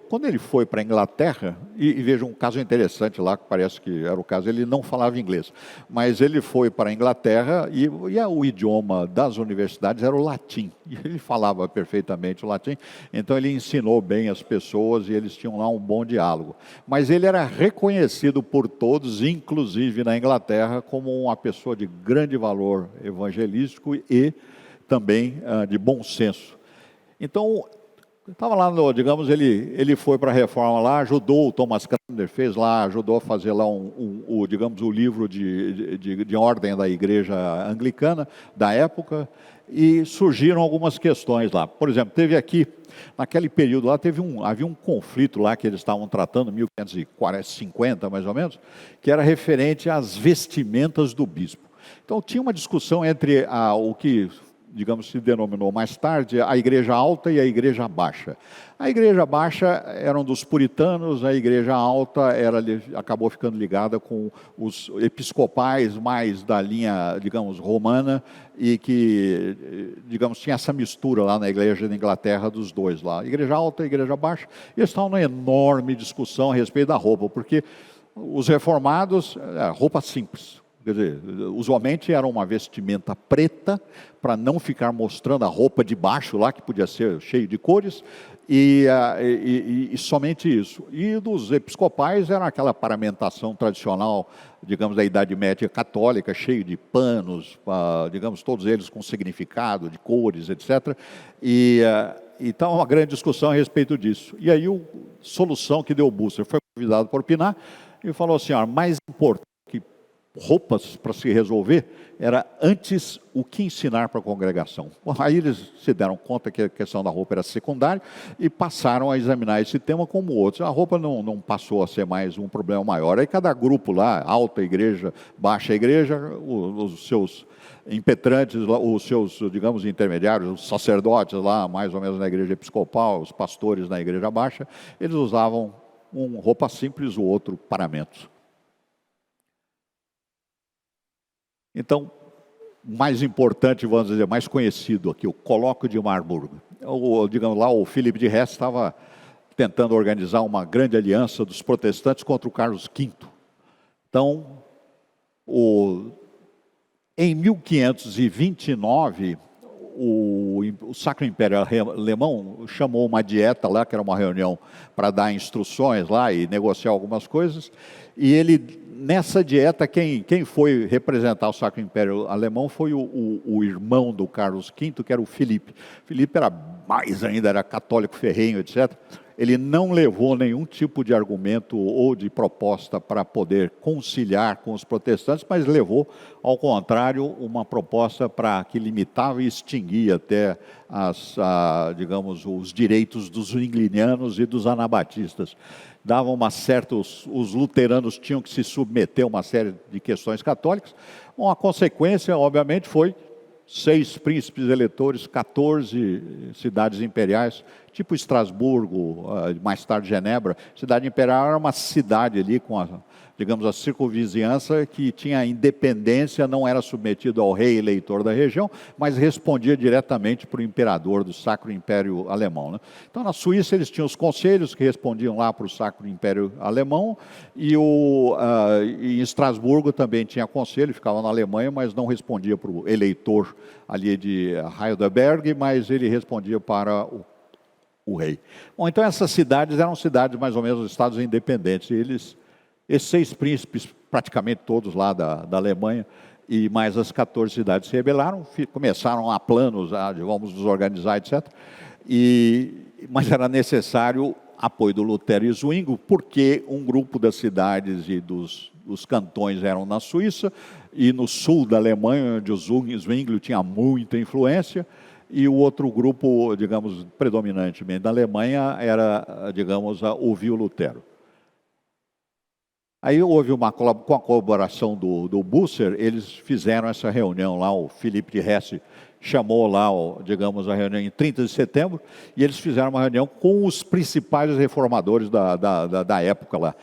quando ele foi para a Inglaterra, e veja um caso interessante lá, que parece que era o caso, ele não falava inglês, mas ele foi para a Inglaterra e o idioma das universidades era o latim, e ele falava perfeitamente o latim, então ele ensinou bem as pessoas e eles tinham lá um bom diálogo. Mas ele era reconhecido por todos, inclusive na Inglaterra, como uma pessoa de grande valor evangelístico e também de bom senso. Então, estava lá, digamos, ele foi para a reforma lá, ajudou, o Thomas Cranmer fez lá, ajudou a fazer lá digamos, o livro de ordem da igreja anglicana da época, e surgiram algumas questões lá. Por exemplo, teve aqui, naquele período lá, havia um conflito lá que eles estavam tratando, 1550 mais ou menos, que era referente às vestimentas do bispo. Então tinha uma discussão entre o que, digamos, se denominou mais tarde a Igreja Alta e a Igreja Baixa. A Igreja Baixa eram dos puritanos, a Igreja Alta acabou ficando ligada com os episcopais mais da linha, digamos, romana, e que, digamos, tinha essa mistura lá na Igreja da Inglaterra dos dois lá. Igreja Alta e Igreja Baixa, e eles estavam numa enorme discussão a respeito da roupa, porque os reformados, roupa simples. Quer dizer, usualmente era uma vestimenta preta, para não ficar mostrando a roupa de baixo lá, que podia ser cheio de cores, e somente isso. E dos episcopais era aquela paramentação tradicional, digamos, da Idade Média católica, cheio de panos, digamos, todos eles com significado, de cores, etc. Então, uma grande discussão a respeito disso. E aí, a solução que deu Bucer foi convidado por Pinar e falou assim, mais importante roupas para se resolver, era antes o que ensinar para a congregação. Aí eles se deram conta que a questão da roupa era secundária e passaram a examinar esse tema como outros. A roupa não passou a ser mais um problema maior. Aí cada grupo lá, alta igreja, baixa igreja, os seus impetrantes, os seus, digamos, intermediários, os sacerdotes lá, mais ou menos na igreja episcopal, os pastores na igreja baixa, eles usavam roupa simples, o outro paramento. Então, mais importante, vamos dizer, mais conhecido aqui, o Colóquio de Marburg. Digamos lá, o Philippe de Hesse estava tentando organizar uma grande aliança dos protestantes contra o Carlos V. Então, em 1529, o Sacro Império Alemão chamou uma dieta lá, que era uma reunião para dar instruções lá e negociar algumas coisas, e nessa dieta, quem foi representar o Sacro Império Alemão foi o irmão do Carlos V, que era o Filipe. Filipe era mais ainda, era católico ferrenho, etc. Ele não levou nenhum tipo de argumento ou de proposta para poder conciliar com os protestantes, mas levou, ao contrário, uma proposta que limitava e extinguia até digamos, os direitos dos zwinglianos e dos anabatistas. Dava os luteranos tinham que se submeter a uma série de questões católicas. A consequência, obviamente, foi 6 príncipes eleitores, 14 cidades imperiais, tipo Estrasburgo, mais tarde Genebra. Cidade imperial era uma cidade ali com digamos, a circunvizinhança que tinha independência, não era submetido ao rei eleitor da região, mas respondia diretamente para o imperador do Sacro Império Alemão, né? Então, na Suíça, eles tinham os conselhos que respondiam lá para o Sacro Império Alemão, e em Estrasburgo também tinha conselho, ficava na Alemanha, mas não respondia para o eleitor ali de Heidelberg, mas ele respondia para o rei. Bom, então essas cidades eram cidades mais ou menos estados independentes. Esses 6 príncipes, praticamente todos lá da Alemanha, e mais as 14 cidades se rebelaram, começaram a planos, vamos nos organizar, etc. Mas era necessário apoio do Lutero e Zwinglio, porque um grupo das cidades e dos cantões eram na Suíça, e no sul da Alemanha, onde o Zwinglio tinha muita influência, e o outro grupo, digamos, predominantemente da Alemanha, era, digamos, ouvir o Lutero. Aí houve com a colaboração do Busser, eles fizeram essa reunião lá, o Filipe de Hesse chamou lá, digamos, a reunião em 30 de setembro, e eles fizeram uma reunião com os principais reformadores da época lá.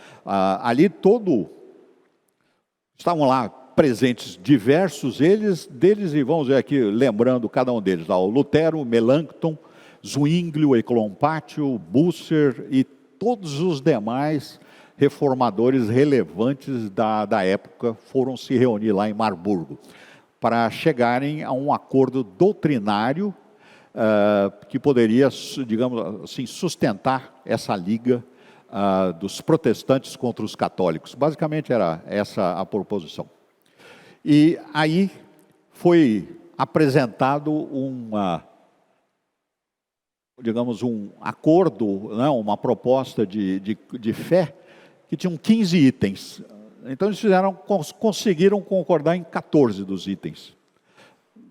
Ali estavam lá presentes diversos deles, e vamos ver aqui, lembrando cada um deles, o Lutero, Melanchthon, Zwinglio, Ecolampátio, Busser e todos os demais reformadores relevantes da época foram se reunir lá em Marburgo, para chegarem a um acordo doutrinário que poderia, digamos assim, sustentar essa liga dos protestantes contra os católicos. Basicamente era essa a proposição. E aí foi apresentado digamos, um acordo, né, uma proposta de fé que tinham 15 itens. Então eles conseguiram concordar em 14 dos itens.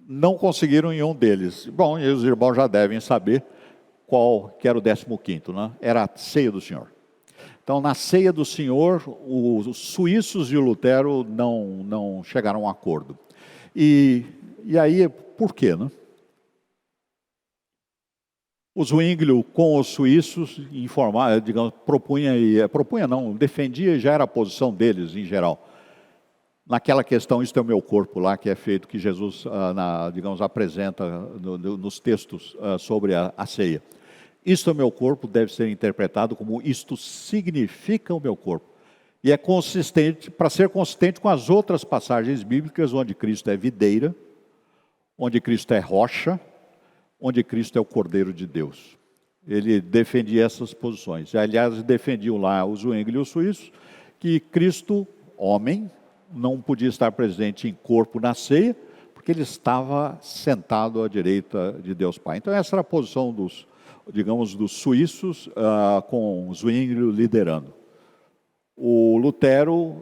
Não conseguiram em um deles. Bom, e os irmãos já devem saber qual que era o 15º, né? Era a ceia do Senhor. Então, na ceia do Senhor, os suíços e o Lutero não chegaram a um acordo. E aí, por quê, né? O Zwinglio, com os suíços, defendia, já era a posição deles em geral. Naquela questão, isto é o meu corpo lá, que é feito, que Jesus, apresenta nos textos sobre a ceia. Isto é o meu corpo, deve ser interpretado como isto significa o meu corpo. E é consistente, para ser consistente com as outras passagens bíblicas, onde Cristo é videira, onde Cristo é rocha, onde Cristo é o Cordeiro de Deus. Ele defendia essas posições. Aliás, defendiam lá os Zwinglio e os suíços, que Cristo, homem, não podia estar presente em corpo na ceia, porque ele estava sentado à direita de Deus Pai. Então essa era a posição dos suíços, com Zwinglio liderando. O Lutero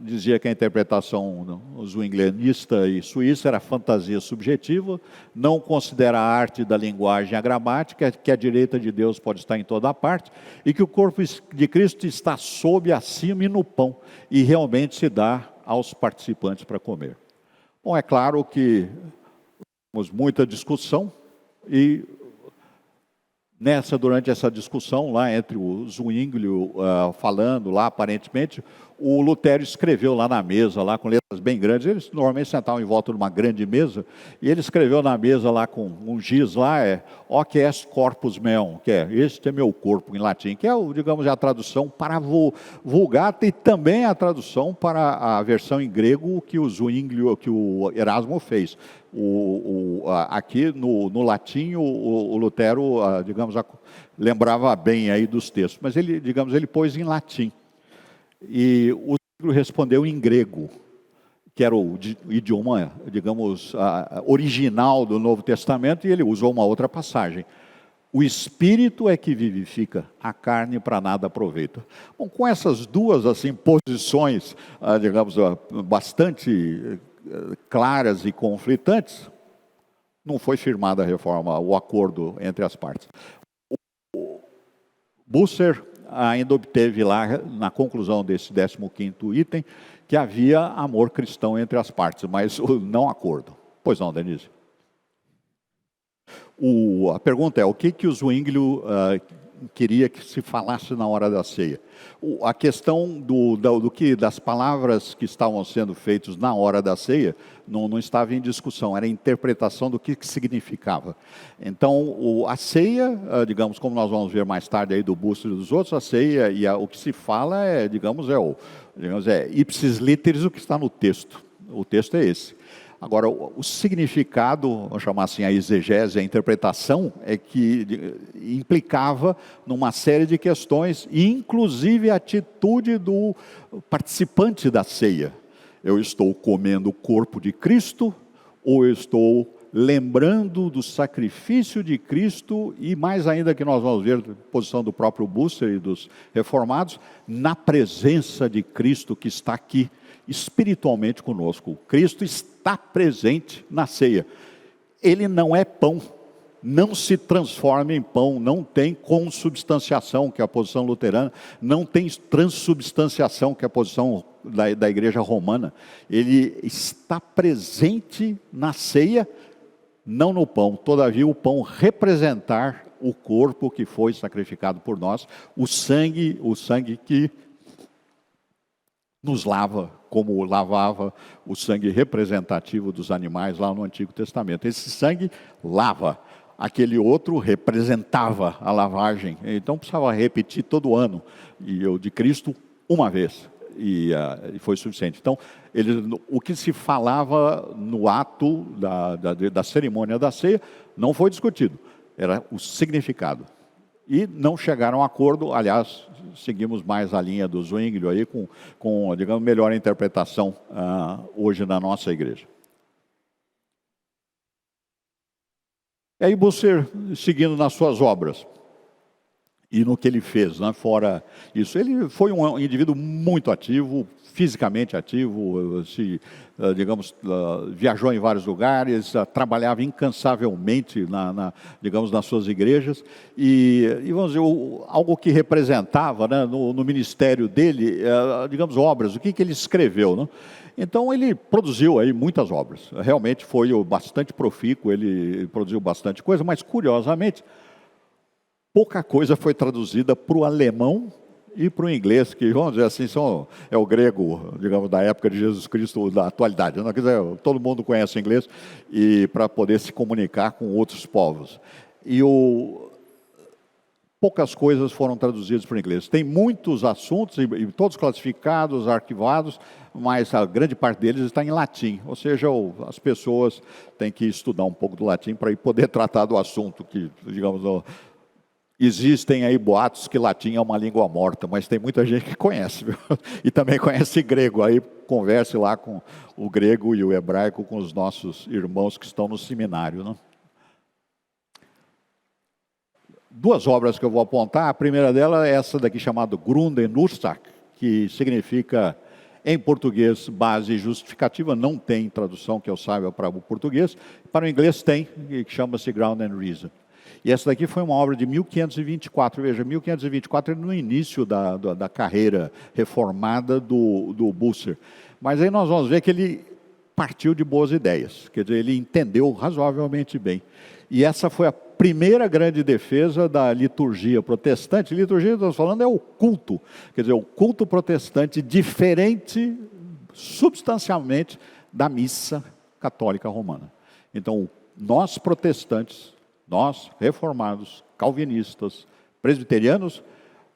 dizia que a interpretação zwinglianista e suíça era fantasia subjetiva, não considera a arte da linguagem a gramática, que a direita de Deus pode estar em toda parte, e que o corpo de Cristo está sob, acima e no pão, e realmente se dá aos participantes para comer. Bom, é claro que temos muita discussão, e durante essa discussão lá entre o Zwinglio falando lá, aparentemente, o Lutero escreveu lá na mesa, lá com letras bem grandes. Eles normalmente sentavam em volta de uma grande mesa, e ele escreveu na mesa lá com um giz lá, hoc est corpus meum, que é, este é meu corpo em latim, que é, a tradução para Vulgata, e também a tradução para a versão em grego que o Zwinglio, que o Erasmo fez. Aqui no latim o Lutero, lembrava bem aí dos textos, mas ele pôs em latim. E o Zwinglio respondeu em grego, que era o idioma, original do Novo Testamento, e ele usou uma outra passagem. O Espírito é que vivifica, a carne para nada aproveita. Bom, com essas duas posições, bastante claras e conflitantes, não foi firmada a reforma, o acordo entre as partes. O Busser ainda obteve lá, na conclusão desse 15º item, que havia amor cristão entre as partes, mas não acordo. Pois não, Denise? A pergunta é, o que o Zwinglio queria que se falasse na hora da ceia? A questão das palavras que estavam sendo feitas na hora da ceia não estava em discussão, era a interpretação do que significava. Então, a ceia, como nós vamos ver mais tarde aí do Busser e dos outros, a ceia e o que se fala é ipsis literis o que está no texto. O texto é esse. Agora, o significado, vamos chamar assim, a exegese, a interpretação, é que implicava numa série de questões, inclusive a atitude do participante da ceia. Eu estou comendo o corpo de Cristo, ou eu estou lembrando do sacrifício de Cristo, e mais ainda que nós vamos ver, a posição do próprio Bucer e dos reformados, na presença de Cristo que está aqui, espiritualmente conosco. Cristo está presente na ceia. Ele não é pão, não se transforma em pão, não tem consubstanciação, que é a posição luterana, não tem transubstanciação, que é a posição da igreja romana. Ele está presente na ceia, não no pão. Todavia, o pão representar o corpo que foi sacrificado por nós, o sangue que nos lava, como lavava o sangue representativo dos animais lá no Antigo Testamento. Esse sangue lava, aquele outro representava a lavagem. Então precisava repetir todo ano, e o de Cristo uma vez, e foi suficiente. Então, o que se falava no ato da cerimônia da ceia não foi discutido, era o significado. E não chegaram a acordo, aliás, seguimos mais a linha do Zwinglio aí, com digamos, melhor interpretação hoje na nossa igreja. E aí Bucer, seguindo nas suas obras, e no que ele fez, né, fora isso, ele foi um indivíduo muito ativo, fisicamente ativo, viajou em vários lugares, trabalhava incansavelmente digamos, nas suas igrejas, e vamos dizer, algo que representava, né, no ministério dele, digamos, obras, o que ele escreveu, né? Então ele produziu aí muitas obras, realmente foi bastante profícuo, ele produziu bastante coisa, mas curiosamente, pouca coisa foi traduzida para o alemão e para o inglês, que, vamos dizer assim, é o grego, digamos, da época de Jesus Cristo, da atualidade. Não, quer dizer, todo mundo conhece inglês, e para poder se comunicar com outros povos. E poucas coisas foram traduzidas para o inglês. Tem muitos assuntos, e todos classificados, arquivados, mas a grande parte deles está em latim. Ou seja, as pessoas têm que estudar um pouco do latim para poder tratar do assunto, que, digamos, existem aí boatos que latim é uma língua morta, mas tem muita gente que conhece, viu? E também conhece grego. Aí converse lá com o grego e o hebraico com os nossos irmãos que estão no seminário, né? Duas obras que eu vou apontar. A primeira dela é essa daqui chamada Grundenursach, que significa, em português, base justificativa. Não tem tradução que eu saiba para o português. Para o inglês tem, que chama-se Ground and Reason. E essa daqui foi uma obra de 1524. Veja, 1524 é no início da carreira reformada do Bucer. Mas aí nós vamos ver que ele partiu de boas ideias. Quer dizer, ele entendeu razoavelmente bem. E essa foi a primeira grande defesa da liturgia protestante. Liturgia, estamos falando, é o culto. Quer dizer, o culto protestante diferente, substancialmente, da missa católica romana. Então, nós protestantes, nós, reformados, calvinistas, presbiterianos,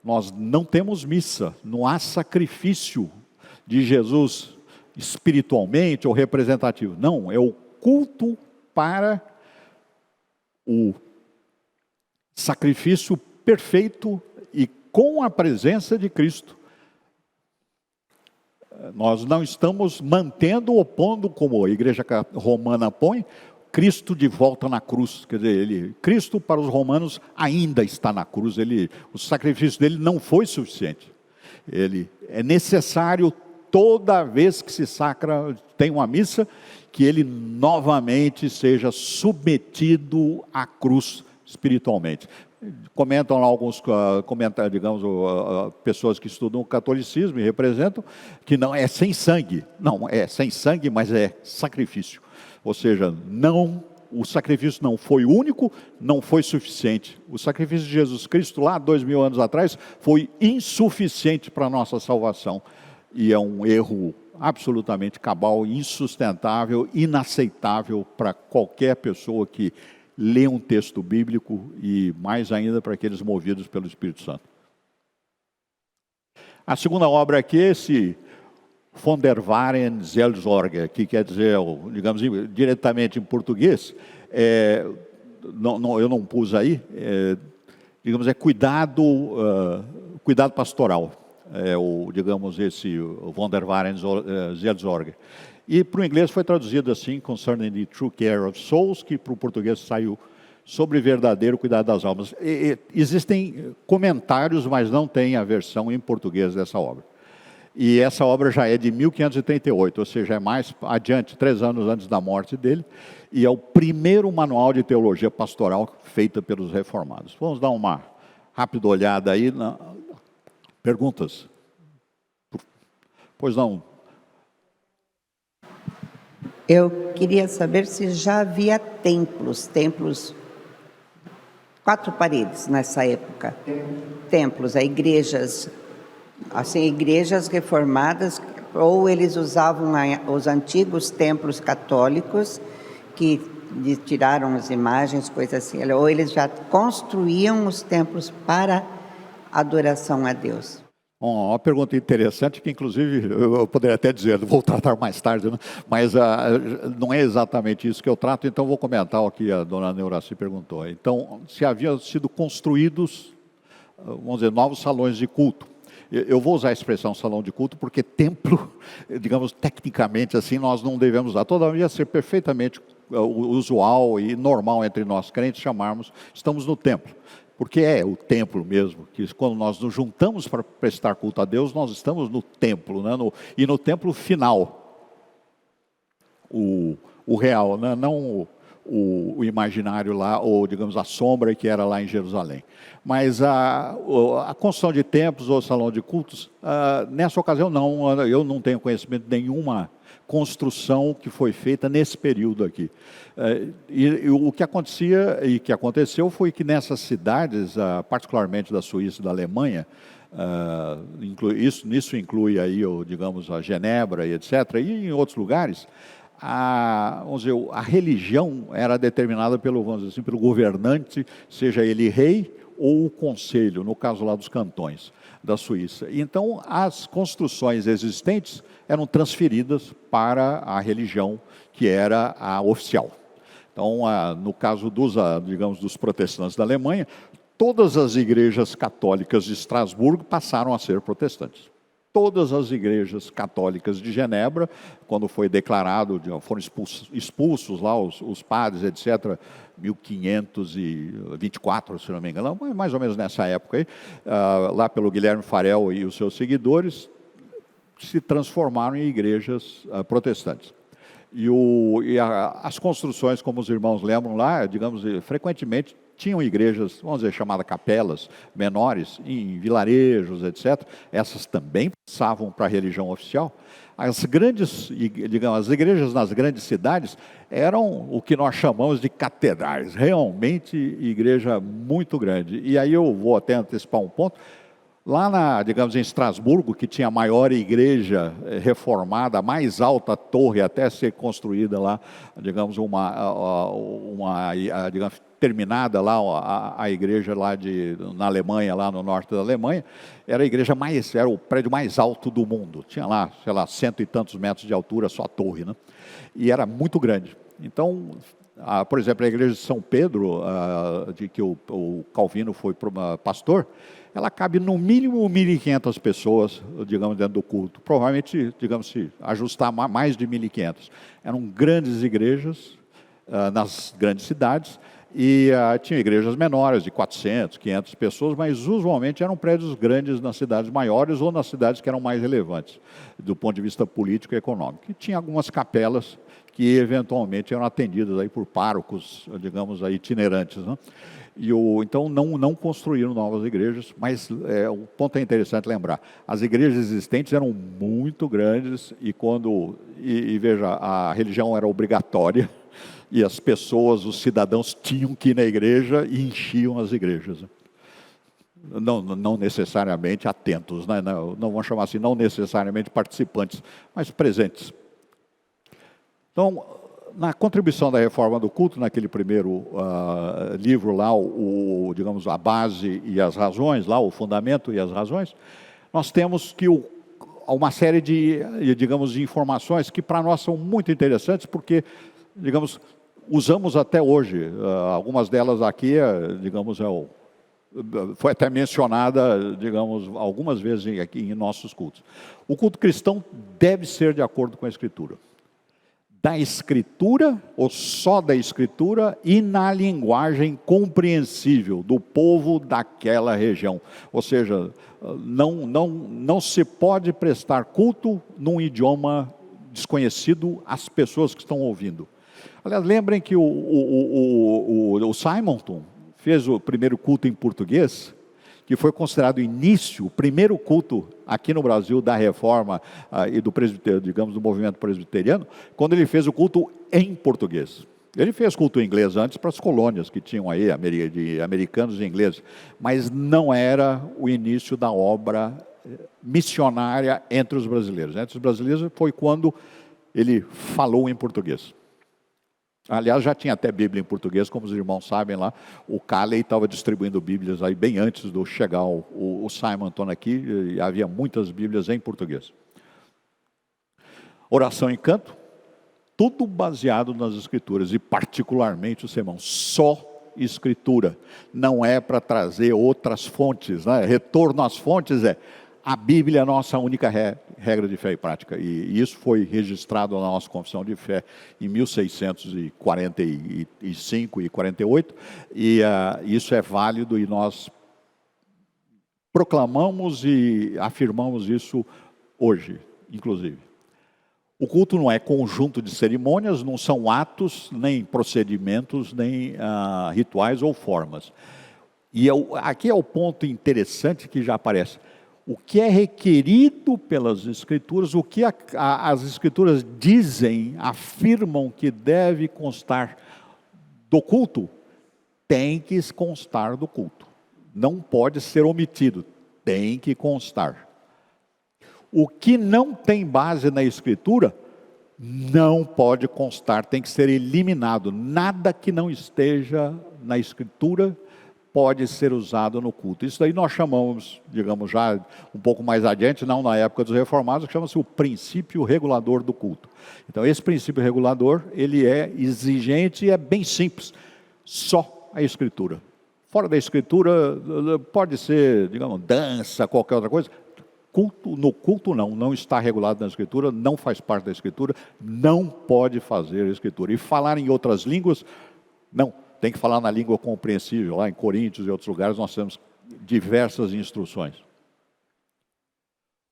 nós não temos missa, não há sacrifício de Jesus espiritualmente ou representativo. Não, é o culto para o sacrifício perfeito e com a presença de Cristo. Nós não estamos mantendo ou pondo, como a igreja romana põe, Cristo de volta na cruz. Quer dizer, Cristo para os romanos ainda está na cruz. O sacrifício dele não foi suficiente. É necessário, toda vez que se sacra, tem uma missa, que ele novamente seja submetido à cruz espiritualmente. Comentam lá alguns, digamos, pessoas que estudam o catolicismo e representam, que não é sem sangue. Não, é sem sangue, mas é sacrifício. Ou seja, o sacrifício não foi único, não foi suficiente. O sacrifício de Jesus Cristo, lá 2000 anos atrás, foi insuficiente para a nossa salvação. E é um erro absolutamente cabal, insustentável, inaceitável para qualquer pessoa que lê um texto bíblico, e mais ainda para aqueles movidos pelo Espírito Santo. A segunda obra aqui é esse von der Warenseelsorge, que quer dizer, digamos, diretamente em português, eu não pus aí, digamos, é cuidado pastoral, digamos, esse von der Warenseelsorge. E para o inglês foi traduzido assim, Concerning the True Care of Souls, que para o português saiu sobre verdadeiro cuidado das almas. Existem comentários, mas não tem a versão em português dessa obra. E essa obra já é de 1538, ou seja, é mais adiante, 3 anos antes da morte dele, e é o primeiro manual de teologia pastoral feita pelos reformados. Vamos dar uma rápida olhada aí. Perguntas? Pois não. Eu queria saber se já havia templos, 4 paredes nessa época. Templos, igrejas, assim, igrejas reformadas, ou eles usavam os antigos templos católicos, que tiraram as imagens, coisas assim, ou eles já construíam os templos para adoração a Deus. Bom, uma pergunta interessante que, inclusive, eu poderia até dizer, vou tratar mais tarde, né? Mas não é exatamente isso que eu trato, então vou comentar o que a dona Neuraci perguntou. Então, se haviam sido construídos, vamos dizer, novos salões de culto. Eu vou usar a expressão salão de culto porque templo, digamos, tecnicamente assim, nós não devemos usar. Todavia, ser perfeitamente usual e normal entre nós crentes chamarmos, estamos no templo. Porque é o templo mesmo, que quando nós nos juntamos para prestar culto a Deus, nós estamos no templo, né? E no templo final, o real, né? Não o imaginário lá, ou digamos a sombra que era lá em Jerusalém. Mas a construção de templos ou salão de cultos, nessa ocasião eu não tenho conhecimento de nenhuma construção que foi feita nesse período aqui. E o que acontecia e que aconteceu foi que nessas cidades, particularmente da Suíça e da Alemanha, nisso inclui aí, digamos, a Genebra e etc., e em outros lugares, vamos dizer, a religião era determinada pelo governante, seja ele rei ou o conselho, no caso lá dos cantões da Suíça. Então, as construções existentes eram transferidas para a religião que era a oficial. Então, no caso dos protestantes da Alemanha, todas as igrejas católicas de Estrasburgo passaram a ser protestantes. Todas as igrejas católicas de Genebra, quando foi declarado, foram expulsos lá os padres, etc., 1524, se não me engano, mais ou menos nessa época aí, lá pelo Guilherme Farel e os seus seguidores, se transformaram em igrejas protestantes. As construções, como os irmãos lembram lá, digamos, frequentemente tinham igrejas, vamos dizer, chamadas capelas menores, em vilarejos, etc. Essas também passavam para a religião oficial. As igrejas nas grandes cidades eram o que nós chamamos de catedrais, realmente igreja muito grande. E aí eu vou até antecipar um ponto. Lá, em Estrasburgo, que tinha a maior igreja reformada, a mais alta torre até ser construída lá, terminada lá a igreja lá na Alemanha, lá no norte da Alemanha, era o prédio mais alto do mundo. Tinha lá, 100 e tantos metros de altura, só a torre, né? E era muito grande. Então, por exemplo, a igreja de São Pedro, de que o Calvino foi pastor, ela cabe no mínimo 1.500 pessoas, dentro do culto. Provavelmente, se ajustar mais de 1.500. Eram grandes igrejas nas grandes cidades, e tinha igrejas menores, de 400, 500 pessoas, mas usualmente eram prédios grandes nas cidades maiores ou nas cidades que eram mais relevantes, do ponto de vista político e econômico. E tinha algumas capelas que eventualmente eram atendidas aí por párocos, itinerantes, né? Então não construíram novas igrejas, mas o ponto é interessante lembrar, as igrejas existentes eram muito grandes e veja, a religião era obrigatória e as pessoas, os cidadãos tinham que ir na igreja e enchiam as igrejas. Não necessariamente atentos, né? Não vamos chamar assim, não necessariamente participantes, mas presentes. Então, na contribuição da reforma do culto, naquele primeiro livro lá, a base e as razões, lá o fundamento e as razões, nós temos que uma série de, digamos, de informações que para nós são muito interessantes, porque, digamos, usamos até hoje. Algumas delas aqui, digamos, foi até mencionada, digamos, algumas vezes aqui em nossos cultos. O culto cristão deve ser de acordo com a Escritura. Da Escritura, ou só da Escritura, e na linguagem compreensível do povo daquela região. Ou seja, não se pode prestar culto num idioma desconhecido às pessoas que estão ouvindo. Aliás, lembrem que o Simonton fez o primeiro culto em português, que foi considerado o primeiro culto aqui no Brasil da Reforma e do presbitério, digamos, do movimento presbiteriano, quando ele fez o culto em português. Ele fez culto em inglês antes para as colônias que tinham aí, de americanos e ingleses, mas não era o início da obra missionária entre os brasileiros. Entre os brasileiros foi quando ele falou em português. Aliás, já tinha até Bíblia em português, como os irmãos sabem lá. O Calley estava distribuindo Bíblias aí bem antes de chegar o Simonton aqui, e havia muitas Bíblias em português. Oração e canto, tudo baseado nas Escrituras, e particularmente o sermão, só Escritura. Não é para trazer outras fontes, né? Retorno às fontes a Bíblia é a nossa única regra de fé e prática, e isso foi registrado na nossa confissão de fé em 1645 e 48, e isso é válido, e nós proclamamos e afirmamos isso hoje, inclusive. O culto não é conjunto de cerimônias, não são atos, nem procedimentos, nem rituais ou formas. E aqui é o ponto interessante que já aparece. O que é requerido pelas Escrituras, o que as Escrituras dizem, afirmam que deve constar do culto, tem que constar do culto. Não pode ser omitido, tem que constar. O que não tem base na Escritura, não pode constar, tem que ser eliminado. Nada que não esteja na Escritura pode ser usado no culto. Isso daí nós chamamos, digamos, já um pouco mais adiante, não na época dos reformados, que chama-se o princípio regulador do culto. Então, esse princípio regulador, ele é exigente e é bem simples. Só a Escritura. Fora da Escritura, pode ser, digamos, dança, qualquer outra coisa. No culto não está regulado na Escritura, não faz parte da Escritura, não pode fazer a Escritura. E falar em outras línguas, não. Tem que falar na língua compreensível. Lá em Coríntios e outros lugares nós temos diversas instruções.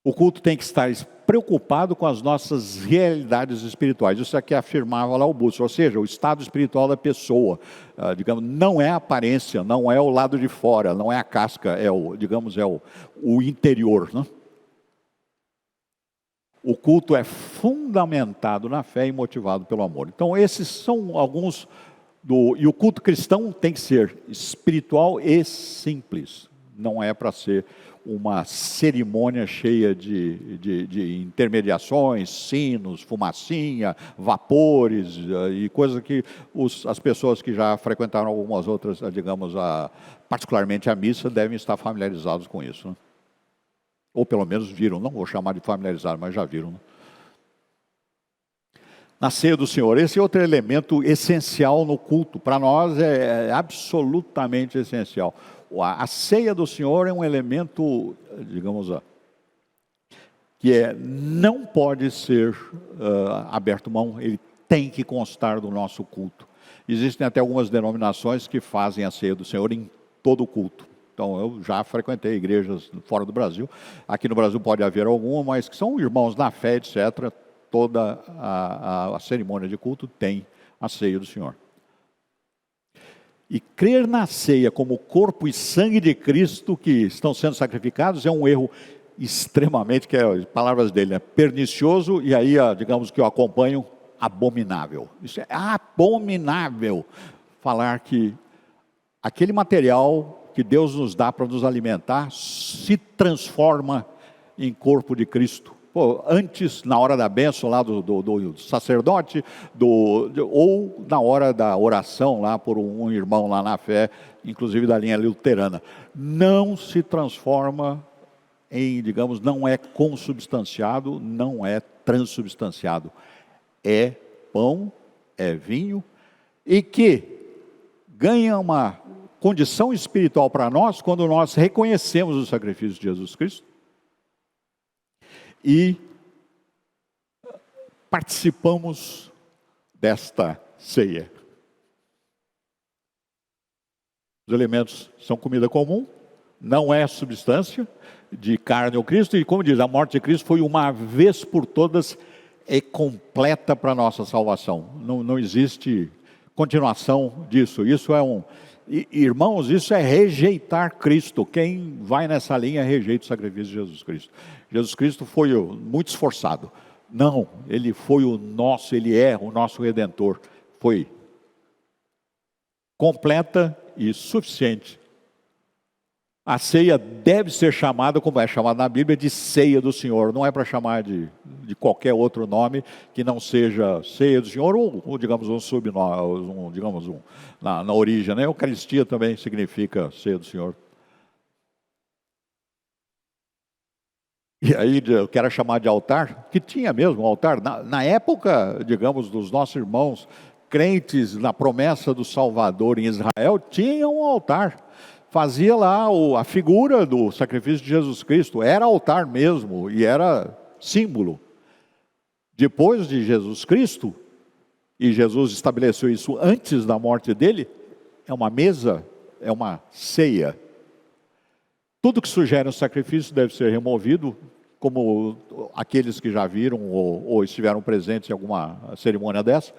O culto tem que estar preocupado com as nossas realidades espirituais. Isso aqui afirmava lá o Búzios, ou seja, o estado espiritual da pessoa. Digamos, não é a aparência, não é o lado de fora, não é a casca, é o interior, né? O culto é fundamentado na fé e motivado pelo amor. Então, esses são alguns... E o culto cristão tem que ser espiritual e simples. Não é para ser uma cerimônia cheia de intermediações, sinos, fumacinha, vapores e coisas que as pessoas que já frequentaram algumas outras, digamos, particularmente a missa, devem estar familiarizados com isso, né? Ou pelo menos viram, não vou chamar de familiarizado, mas já viram, né? Na ceia do Senhor, esse é outro elemento essencial no culto, para nós é absolutamente essencial. A ceia do Senhor é um elemento, digamos, que não pode ser aberto mão, ele tem que constar do nosso culto. Existem até algumas denominações que fazem a ceia do Senhor em todo o culto. Então, eu já frequentei igrejas fora do Brasil, aqui no Brasil pode haver alguma, mas que são irmãos na fé, etc., toda a cerimônia de culto tem a ceia do Senhor. E crer na ceia como o corpo e sangue de Cristo que estão sendo sacrificados é um erro extremamente, que é palavras dele, né? Pernicioso, e aí, digamos que eu acompanho, abominável. Isso é abominável, falar que aquele material que Deus nos dá para nos alimentar se transforma em corpo de Cristo. Antes, na hora da bênção lá do sacerdote, ou na hora da oração lá por um irmão lá na fé, inclusive da linha luterana, não se transforma digamos, não é consubstanciado, não é transubstanciado. É pão, é vinho, e que ganha uma condição espiritual para nós quando nós reconhecemos o sacrifício de Jesus Cristo e participamos desta ceia. Os elementos são comida comum, não é substância de carne ou Cristo, e como diz, a morte de Cristo foi uma vez por todas, é completa para a nossa salvação. Não existe continuação disso. Isso é irmãos, isso é rejeitar Cristo. Quem vai nessa linha rejeita o sacrifício de Jesus Cristo. Jesus Cristo foi muito esforçado. Não, ele foi ele é o nosso Redentor. Foi completa e suficiente. A ceia deve ser chamada, como é chamada na Bíblia, de ceia do Senhor. Não é para chamar de qualquer outro nome que não seja ceia do Senhor, ou digamos um subnome, na origem, né? Eucaristia também significa ceia do Senhor. E aí eu quero chamar de altar, que tinha mesmo um altar. Na época, digamos, dos nossos irmãos crentes na promessa do Salvador em Israel, tinha um altar. Fazia lá a figura do sacrifício de Jesus Cristo, era altar mesmo, e era símbolo. Depois de Jesus Cristo, e Jesus estabeleceu isso antes da morte dele, é uma mesa, é uma ceia. Tudo que sugere um sacrifício deve ser removido, como aqueles que já viram ou estiveram presentes em alguma cerimônia dessa.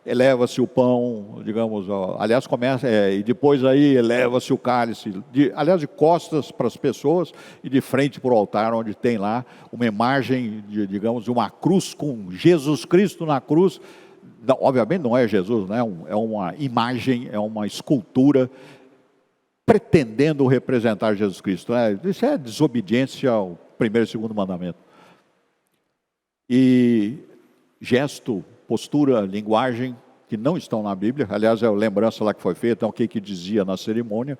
Eleva-se o pão, digamos, aliás, começa, e depois aí eleva-se o cálice, aliás, de costas para as pessoas e de frente para o altar, onde tem lá uma imagem, digamos, uma cruz com Jesus Cristo na cruz. Não, obviamente não é Jesus, né? É uma imagem, é uma escultura pretendendo representar Jesus Cristo. Né? Isso é desobediência ao primeiro e segundo mandamento. E gesto, postura, linguagem, que não estão na Bíblia. Aliás, é a lembrança lá que foi feita, então, o que dizia na cerimônia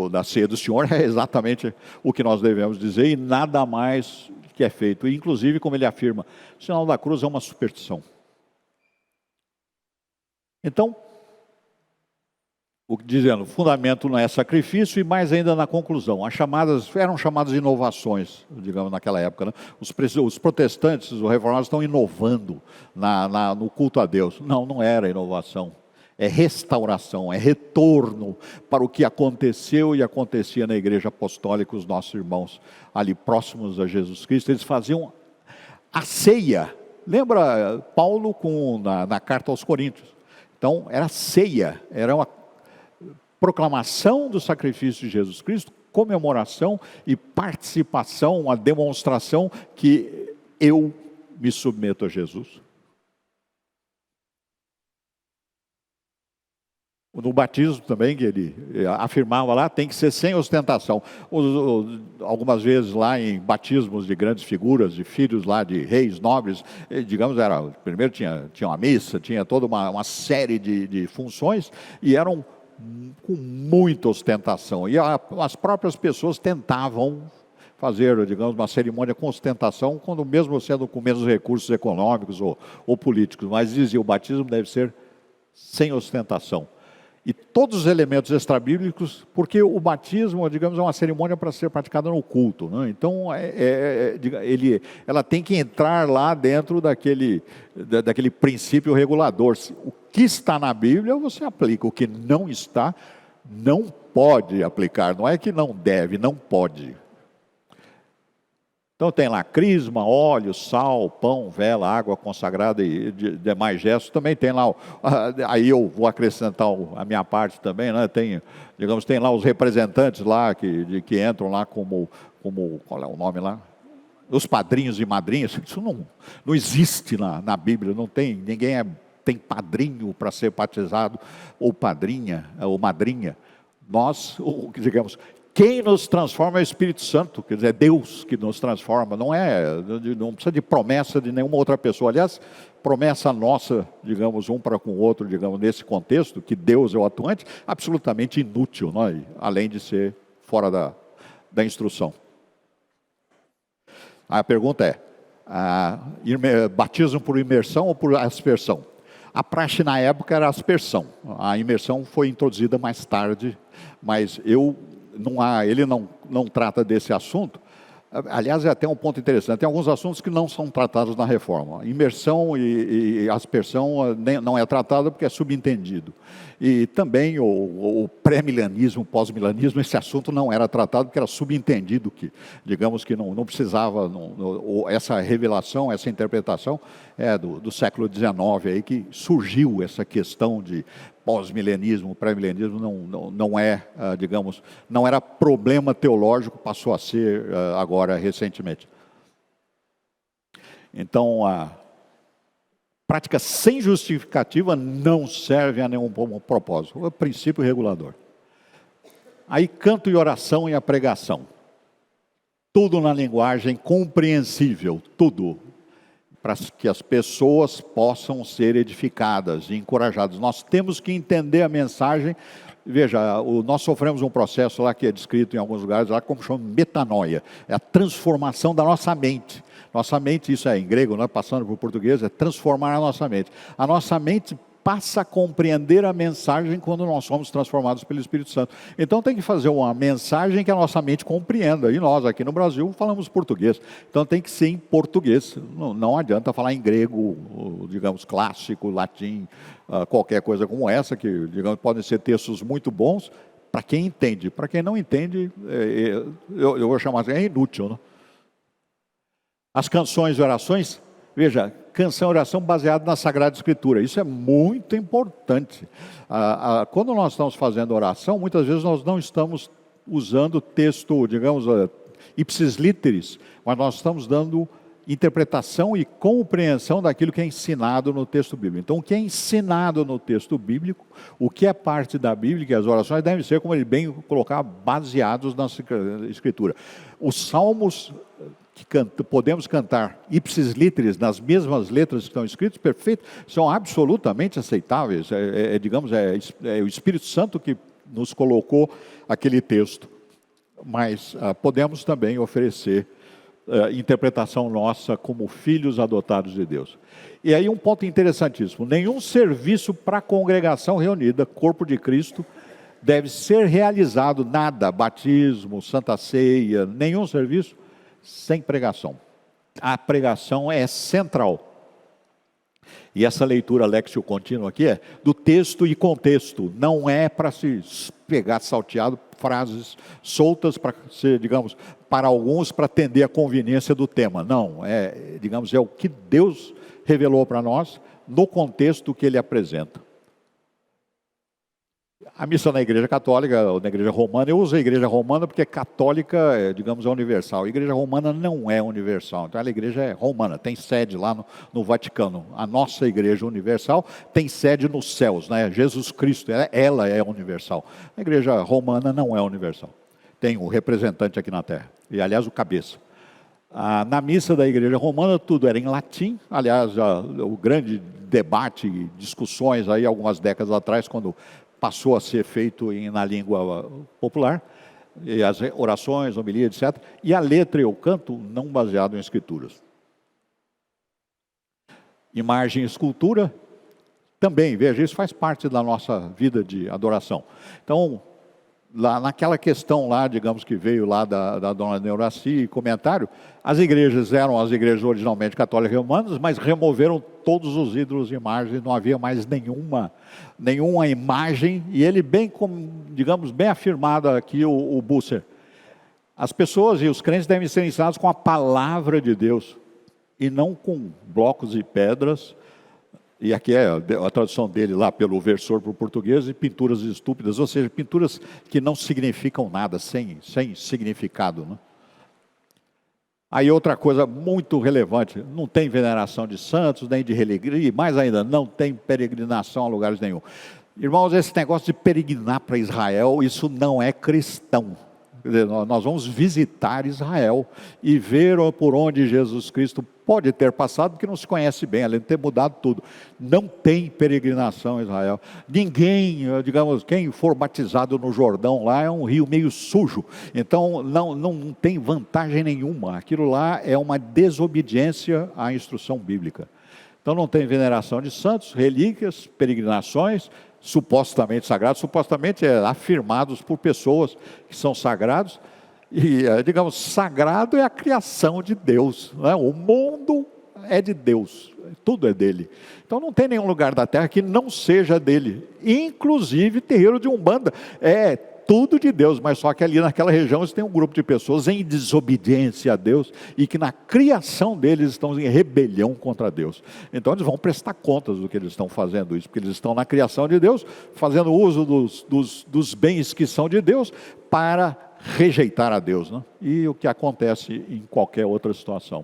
da ceia do Senhor é exatamente o que nós devemos dizer e nada mais que é feito. E, inclusive, como ele afirma, o sinal da cruz é uma superstição. Então, dizendo, o fundamento não é sacrifício e mais ainda na conclusão. Eram chamadas inovações, digamos, naquela época. Né? Os protestantes, os reformados estão inovando no culto a Deus. Não era inovação. É restauração, é retorno para o que aconteceu e acontecia na igreja apostólica, os nossos irmãos ali próximos a Jesus Cristo. Eles faziam a ceia. Lembra Paulo na carta aos Coríntios? Então, era ceia, era uma proclamação do sacrifício de Jesus Cristo, comemoração e participação, uma demonstração que eu me submeto a Jesus. No batismo também, que ele afirmava lá, tem que ser sem ostentação. Algumas vezes lá em batismos de grandes figuras, de filhos lá de reis, nobres, digamos, primeiro tinha uma missa, tinha toda uma série de funções, e eram com muita ostentação. E as próprias pessoas tentavam fazer, digamos, uma cerimônia com ostentação, quando mesmo sendo com menos recursos econômicos ou políticos. Mas dizia, o batismo deve ser sem ostentação. E todos os elementos extrabíblicos, porque o batismo, digamos, é uma cerimônia para ser praticada no culto. Né? Então, ela tem que entrar lá dentro daquele princípio regulador. O que está na Bíblia, você aplica. O que não está, não pode aplicar. Não é que não deve, não pode. Então tem lá crisma, óleo, sal, pão, vela, água consagrada e demais gestos. Também tem lá, aí eu vou acrescentar a minha parte também, né? Tem lá os representantes lá que entram lá como, qual é o nome lá? Os padrinhos e madrinhas. Isso não existe na Bíblia, não tem, ninguém tem padrinho para ser batizado, ou padrinha, ou madrinha. Nós, digamos, quem nos transforma é o Espírito Santo, quer dizer, é Deus que nos transforma, não precisa de promessa de nenhuma outra pessoa. Aliás, promessa nossa, digamos, um para com o outro, digamos, nesse contexto, que Deus é o atuante, absolutamente inútil, não é? Além de ser fora da instrução. A pergunta é, batismo por imersão ou por aspersão? A praxe na época era aspersão. A imersão foi introduzida mais tarde, mas ele não trata desse assunto. Aliás, é até um ponto interessante. Tem alguns assuntos que não são tratados na reforma. Imersão e aspersão não é tratado porque é subentendido. E também o pré-milanismo, pós-milanismo, esse assunto não era tratado porque era subentendido que, digamos que não precisava, essa revelação, essa interpretação do século XIX aí que surgiu essa questão de pós-milenismo, pré-milenismo não era problema teológico, passou a ser agora recentemente. Então, a prática sem justificativa não serve a nenhum propósito. É o princípio regulador. Aí, canto e oração e a pregação. Tudo na linguagem compreensível, tudo, para que as pessoas possam ser edificadas e encorajadas. Nós temos que entender a mensagem. Veja, nós sofremos um processo lá que é descrito em alguns lugares, lá como chama metanoia. É a transformação da nossa mente. Nossa mente, isso é em grego, não é passando para o português, é transformar a nossa mente. A nossa mente passa a compreender a mensagem quando nós somos transformados pelo Espírito Santo. Então tem que fazer uma mensagem que a nossa mente compreenda. E nós aqui no Brasil falamos português. Então tem que ser em português. Não adianta falar em grego, digamos, clássico, latim, qualquer coisa como essa, que, digamos, podem ser textos muito bons para quem entende. Para quem não entende, eu vou chamar assim, é inútil, né? As canções e orações, veja, canção e oração baseada na Sagrada Escritura. Isso é muito importante. Quando nós estamos fazendo oração, muitas vezes nós não estamos usando texto, digamos, ipsis literis, mas nós estamos dando interpretação e compreensão daquilo que é ensinado no texto bíblico. Então, o que é ensinado no texto bíblico, o que é parte da Bíblia, que as orações devem ser, como ele bem colocar, baseados na Escritura. Os salmos que podemos cantar ipsis literis, nas mesmas letras que estão escritas, perfeito, são absolutamente aceitáveis. É o Espírito Santo que nos colocou aquele texto. Mas podemos também oferecer interpretação nossa como filhos adotados de Deus. E aí um ponto interessantíssimo: nenhum serviço para a congregação reunida, corpo de Cristo, deve ser realizado, nada, batismo, santa ceia, nenhum serviço, sem pregação. A pregação é central. E essa leitura léxico contínua aqui é do texto e contexto. Não é para se pegar salteado frases soltas para ser, digamos, para alguns para atender a conveniência do tema. Não, é o que Deus revelou para nós no contexto que ele apresenta. A missa na Igreja Católica, ou na Igreja Romana, eu uso a Igreja Romana porque católica, é universal. A Igreja Romana não é universal, então a Igreja é romana, tem sede lá no Vaticano. A nossa Igreja Universal tem sede nos céus, né? Jesus Cristo, ela é universal. A Igreja Romana não é universal. Tem o representante aqui na Terra, e aliás o cabeça. Na missa da Igreja Romana tudo era em latim, aliás o grande debate, discussões aí algumas décadas atrás, quando passou a ser feito na língua popular, e as orações, homilia, etc. E a letra e o canto não baseado em escrituras. Imagem e escultura também, veja, isso faz parte da nossa vida de adoração. Então, lá naquela questão lá, digamos que veio lá da dona Neuraci e comentário, as igrejas eram as igrejas originalmente católicas e romanas, mas removeram todos os ídolos de imagens, não havia mais nenhuma imagem, e ele bem afirmado aqui, o Busser, as pessoas e os crentes devem ser ensinados com a palavra de Deus, e não com blocos e pedras, e aqui é a tradução dele lá pelo versor para o português, e pinturas estúpidas, ou seja, pinturas que não significam nada, sem significado, né? Aí outra coisa muito relevante, não tem veneração de santos, nem de religria, e mais ainda, não tem peregrinação a lugares nenhum. Irmãos, esse negócio de peregrinar para Israel, isso não é cristão. Quer dizer, nós vamos visitar Israel e ver por onde Jesus Cristo Pode ter passado porque não se conhece bem, além de ter mudado tudo. Não tem peregrinação em Israel. Ninguém, digamos, quem for batizado no Jordão lá é um rio meio sujo. Então não tem vantagem nenhuma. Aquilo lá é uma desobediência à instrução bíblica. Então não tem veneração de santos, relíquias, peregrinações, supostamente sagrados, supostamente afirmados por pessoas que são sagrados. E, digamos, sagrado é a criação de Deus, né? O mundo é de Deus, tudo é dele. Então não tem nenhum lugar da terra que não seja dele, inclusive terreiro de Umbanda, é tudo de Deus, mas só que ali naquela região tem um grupo de pessoas em desobediência a Deus, e que na criação deles estão em rebelião contra Deus. Então eles vão prestar contas do que eles estão fazendo isso, porque eles estão na criação de Deus, fazendo uso dos bens que são de Deus, para rejeitar a Deus, né? E o que acontece em qualquer outra situação.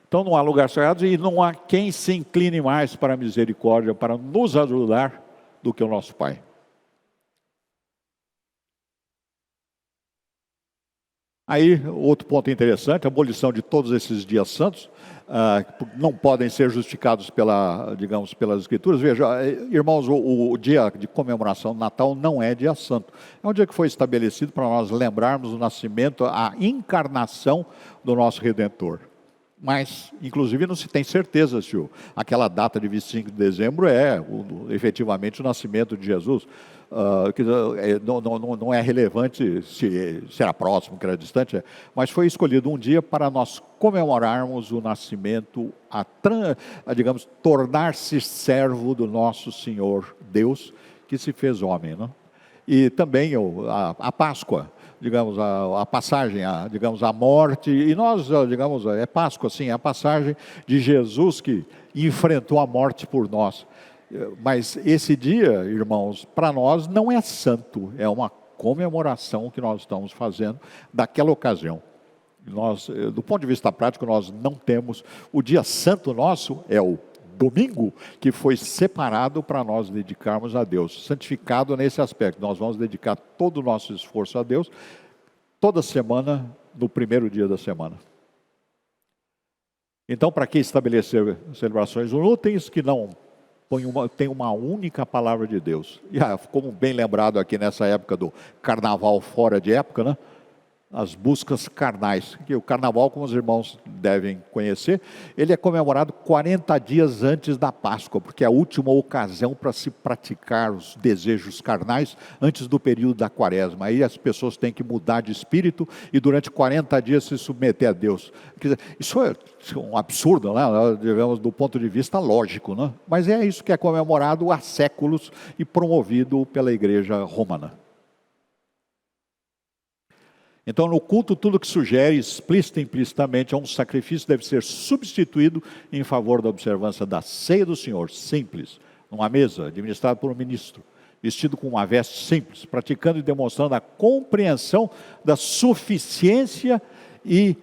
Então não há lugar sagrado e não há quem se incline mais para a misericórdia, para nos ajudar, do que o nosso Pai. Aí, outro ponto interessante, a abolição de todos esses dias santos, não podem ser justificados pelas Escrituras. Veja, irmãos, o dia de comemoração do Natal não é dia santo. É um dia que foi estabelecido para nós lembrarmos o nascimento, a encarnação do nosso Redentor. Mas, inclusive, não se tem certeza se aquela data de 25 de dezembro é efetivamente o nascimento de Jesus. Não é relevante se era próximo, que era distante, mas foi escolhido um dia para nós comemorarmos o nascimento, digamos, tornar-se servo do nosso Senhor Deus, que se fez homem, né? E também a Páscoa, digamos, a passagem, digamos, a morte, e nós, digamos, é Páscoa, sim, a passagem de Jesus que enfrentou a morte por nós. Mas esse dia, irmãos, para nós não é santo, é uma comemoração que nós estamos fazendo daquela ocasião. Nós, do ponto de vista prático, nós não temos, o dia santo nosso é o domingo, que foi separado para nós dedicarmos a Deus, santificado nesse aspecto. Nós vamos dedicar todo o nosso esforço a Deus, toda semana, no primeiro dia da semana. Então, para que estabelecer celebrações inúteis que não tem uma única palavra de Deus? E como bem lembrado aqui nessa época do carnaval fora de época, né? As buscas carnais. Que o carnaval, como os irmãos devem conhecer, ele é comemorado 40 dias antes da Páscoa, porque é a última ocasião para se praticar os desejos carnais antes do período da quaresma. Aí as pessoas têm que mudar de espírito e durante 40 dias se submeter a Deus. Quer dizer, isso é um absurdo, né? Digamos, do ponto de vista lógico, né? Mas é isso que é comemorado há séculos e promovido pela Igreja Romana. Então, no culto, tudo que sugere, explícita e implicitamente, a um sacrifício deve ser substituído em favor da observância da ceia do Senhor, simples, numa mesa, administrada por um ministro, vestido com uma veste simples, praticando e demonstrando a compreensão da suficiência e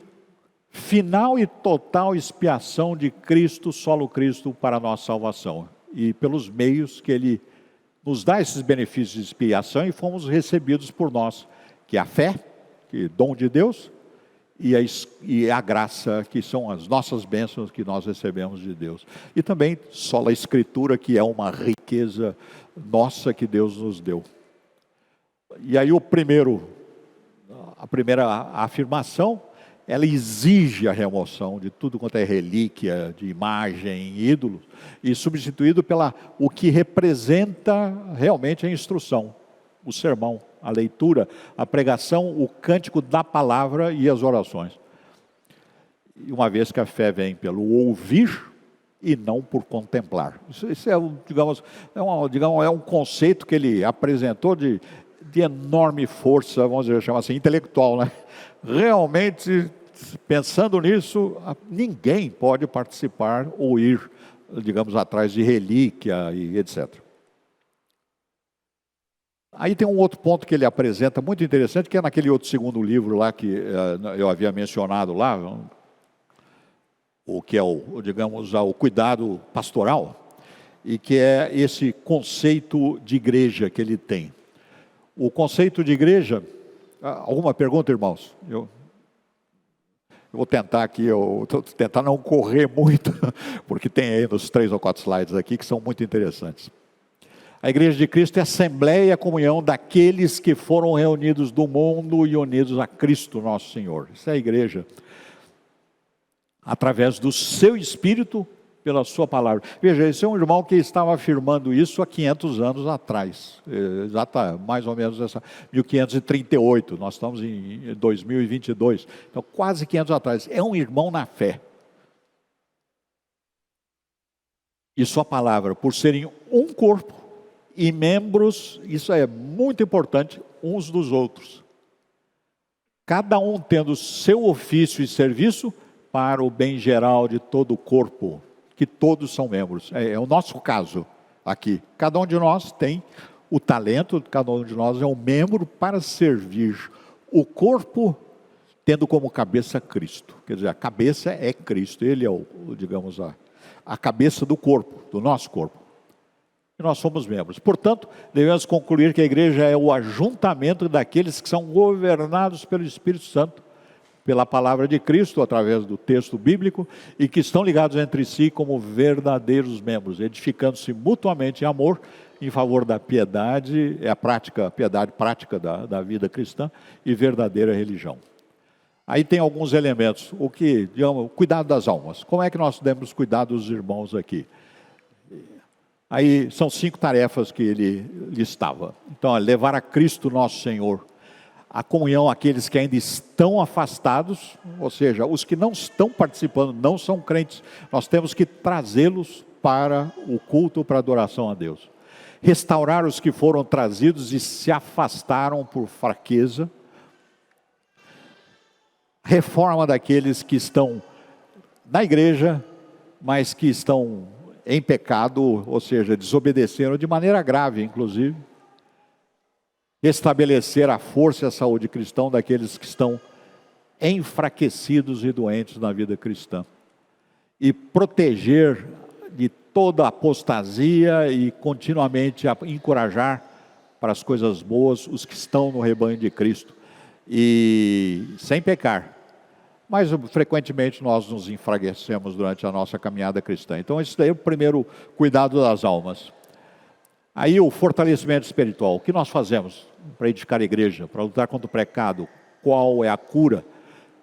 final e total expiação de Cristo, solo Cristo, para a nossa salvação. E pelos meios que Ele nos dá esses benefícios de expiação e fomos recebidos por nós, que é a fé, que é dom de Deus, e a graça, que são as nossas bênçãos que nós recebemos de Deus. E também sola Escritura, que é uma riqueza nossa que Deus nos deu. E aí a primeira afirmação, ela exige a remoção de tudo quanto é relíquia, de imagem, ídolos, e substituído pela o que representa realmente a instrução, o sermão, a leitura, a pregação, o cântico da palavra e as orações. E uma vez que a fé vem pelo ouvir e não por contemplar. Isso é um conceito que ele apresentou de enorme força, vamos dizer, chama assim, intelectual, né? Realmente, pensando nisso, ninguém pode participar ou ir, digamos, atrás de relíquia e etc. Aí tem um outro ponto que ele apresenta, muito interessante, que é naquele outro segundo livro lá, que eu havia mencionado lá, o que é o cuidado pastoral, e que é esse conceito de igreja que ele tem. O conceito de igreja, alguma pergunta, irmãos? Eu vou tentar aqui, tentar não correr muito, porque tem aí nos 3 ou 4 slides aqui que são muito interessantes. A Igreja de Cristo é a assembleia e a comunhão daqueles que foram reunidos do mundo e unidos a Cristo nosso Senhor. Isso é a igreja. Através do seu Espírito, pela sua palavra. Veja, esse é um irmão que estava afirmando isso há 500 anos atrás. Mais ou menos 1538. Nós estamos em 2022. Então, quase 500 anos atrás. É um irmão na fé. E sua palavra, por serem um corpo e membros, isso é muito importante, uns dos outros. Cada um tendo seu ofício e serviço para o bem geral de todo o corpo, que todos são membros. É o nosso caso aqui. Cada um de nós tem o talento, cada um de nós é um membro para servir o corpo, tendo como cabeça Cristo. Quer dizer, a cabeça é Cristo, Ele é digamos, a cabeça do corpo, do nosso corpo. E nós somos membros. Portanto, devemos concluir que a igreja é o ajuntamento daqueles que são governados pelo Espírito Santo, pela palavra de Cristo, através do texto bíblico, e que estão ligados entre si como verdadeiros membros, edificando-se mutuamente em amor, em favor da piedade, a piedade prática da vida cristã e verdadeira religião. Aí tem alguns elementos, o cuidado das almas. Como é que nós devemos cuidar dos irmãos aqui? Aí são 5 tarefas que ele listava. Então, levar a Cristo nosso Senhor, a comunhão àqueles que ainda estão afastados, ou seja, os que não estão participando, não são crentes, nós temos que trazê-los para o culto, para a adoração a Deus. Restaurar os que foram trazidos e se afastaram por fraqueza. Reforma daqueles que estão na igreja, mas que estão em pecado, ou seja, desobedeceram de maneira grave, inclusive. Estabelecer a força e a saúde cristã daqueles que estão enfraquecidos e doentes na vida cristã. E proteger de toda apostasia e continuamente encorajar para as coisas boas os que estão no rebanho de Cristo. E sem pecar. Mas frequentemente nós nos enfraquecemos durante a nossa caminhada cristã. Então esse daí é o primeiro cuidado das almas. Aí o fortalecimento espiritual. O que nós fazemos para edificar a igreja, para lutar contra o pecado? Qual é a cura?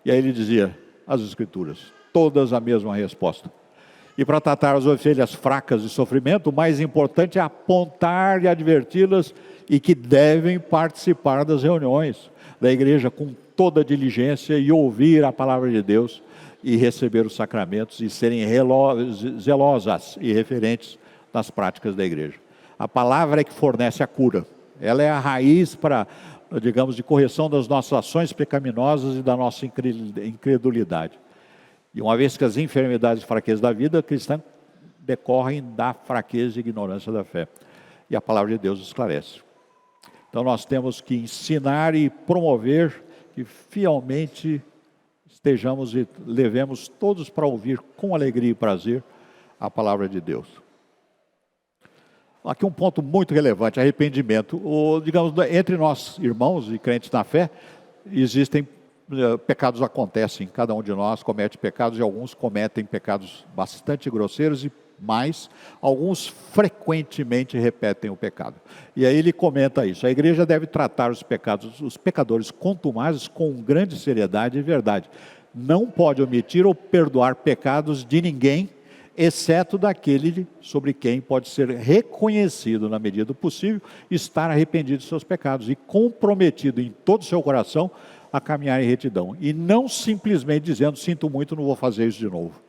E aí ele dizia, as Escrituras, todas a mesma resposta. E para tratar as ovelhas fracas de sofrimento, o mais importante é apontar e adverti-las e que devem participar das reuniões da igreja com toda a diligência e ouvir a palavra de Deus e receber os sacramentos e serem zelosas e referentes nas práticas da igreja. A palavra é que fornece a cura. Ela é a raiz para, digamos, de correção das nossas ações pecaminosas e da nossa incredulidade. E uma vez que as enfermidades e fraquezas da vida cristã decorrem da fraqueza e ignorância da fé. E a palavra de Deus esclarece. Então nós temos que ensinar e promover que fielmente estejamos e levemos todos para ouvir com alegria e prazer a palavra de Deus. Aqui um ponto muito relevante, arrependimento. Digamos, entre nós irmãos e crentes na fé, existem pecados, acontecem, cada um de nós comete pecados e alguns cometem pecados bastante grosseiros e mais, alguns frequentemente repetem o pecado. E aí ele comenta isso, a igreja deve tratar os pecadores contumazes com grande seriedade e verdade. Não pode omitir ou perdoar pecados de ninguém, exceto daquele sobre quem pode ser reconhecido, na medida do possível, estar arrependido de seus pecados e comprometido em todo o seu coração a caminhar em retidão. E não simplesmente dizendo, sinto muito, não vou fazer isso de novo.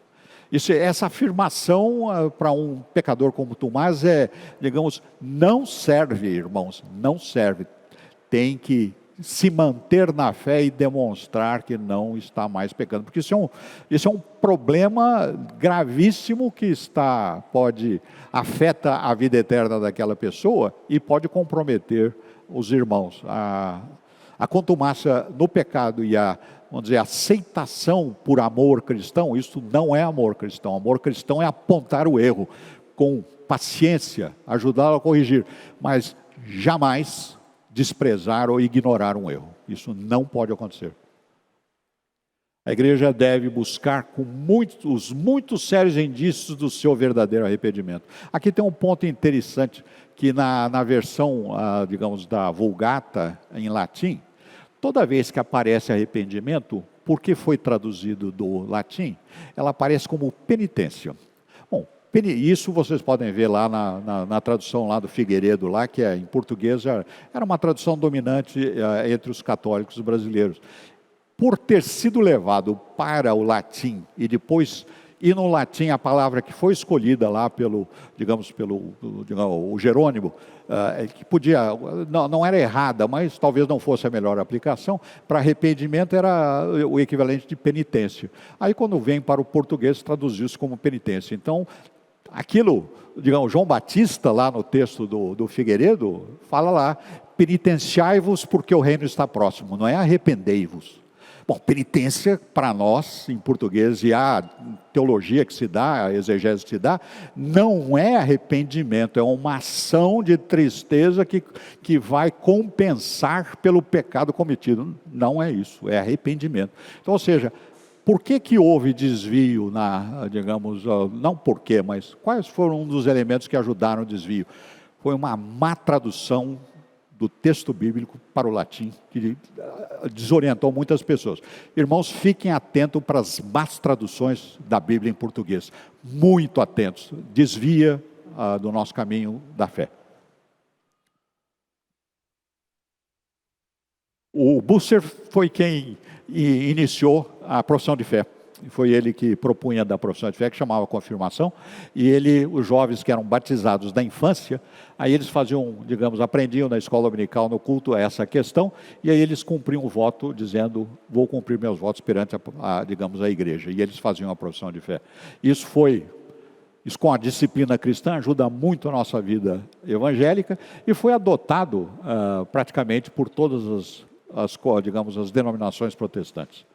Essa afirmação para um pecador como Tomás digamos, não serve, irmãos, não serve. Tem que se manter na fé e demonstrar que não está mais pecando. Porque isso é um problema gravíssimo que afeta a vida eterna daquela pessoa e pode comprometer os irmãos. A contumácia no pecado e vamos dizer, aceitação por amor cristão, isso não é amor cristão. Amor cristão é apontar o erro com paciência, ajudá-lo a corrigir, mas jamais desprezar ou ignorar um erro. Isso não pode acontecer. A igreja deve buscar com os muitos sérios indícios do seu verdadeiro arrependimento. Aqui tem um ponto interessante, que na versão, digamos, da Vulgata, em latim, toda vez que aparece arrependimento, porque foi traduzido do latim, ela aparece como penitência. Bom, isso vocês podem ver lá na tradução lá do Figueiredo, lá, que em português era uma tradução dominante entre os católicos brasileiros. Por ter sido levado para o latim e depois, e no latim a palavra que foi escolhida lá pelo o Jerônimo, que podia, não era errada, mas talvez não fosse a melhor aplicação, para arrependimento era o equivalente de penitência. Aí quando vem para o português, traduziu-se como penitência. Então, aquilo, João Batista, lá no texto do Figueiredo, fala lá, penitenciai-vos porque o reino está próximo, não é arrependei-vos. Bom, penitência para nós, em português, e a teologia que se dá, a exegese que se dá, não é arrependimento, é uma ação de tristeza que vai compensar pelo pecado cometido. Não é isso, é arrependimento. Então, ou seja, por que houve desvio não por quê, mas quais foram um dos elementos que ajudaram o desvio? Foi uma má tradução do texto bíblico para o latim, que desorientou muitas pessoas. Irmãos, fiquem atentos para as más traduções da Bíblia em português. Muito atentos. Desvia do nosso caminho da fé. O Busser foi quem iniciou a profissão de fé. Foi ele que propunha da profissão de fé, que chamava confirmação, e os jovens que eram batizados da infância, aí eles faziam, aprendiam na escola dominical, no culto, essa questão, e aí eles cumpriam o voto, dizendo, vou cumprir meus votos perante a igreja, e eles faziam a profissão de fé. Isso com a disciplina cristã, ajuda muito a nossa vida evangélica, e foi adotado praticamente por todas as denominações protestantes.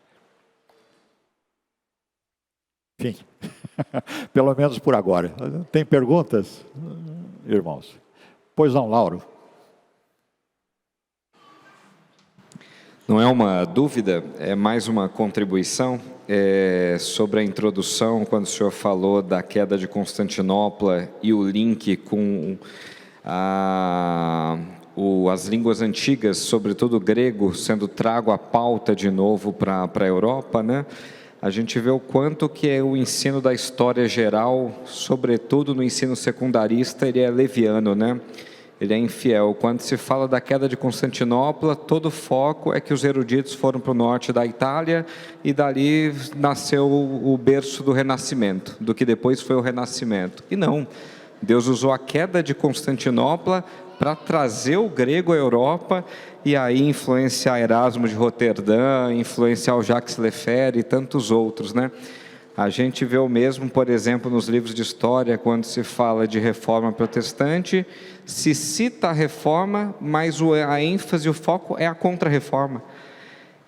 Enfim, pelo menos por agora. Tem perguntas, irmãos? Pois não, Lauro. Não é uma dúvida, é mais uma contribuição sobre a introdução, quando o senhor falou da queda de Constantinopla e o link com as línguas antigas, sobretudo o grego, sendo trago à pauta de novo para a Europa, né? A gente vê o quanto que o ensino da história geral, sobretudo no ensino secundarista, ele é leviano, né? Ele é infiel. Quando se fala da queda de Constantinopla, todo o foco é que os eruditos foram para o norte da Itália e dali nasceu o berço do Renascimento, do que depois foi o Renascimento. E não, Deus usou a queda de Constantinopla para trazer o grego à Europa e aí influenciar Erasmo de Roterdã, influenciar o Jacques Lefebvre e tantos outros, né? A gente vê o mesmo, por exemplo, nos livros de história, quando se fala de reforma protestante, se cita a reforma, mas a ênfase, o foco é a contra-reforma.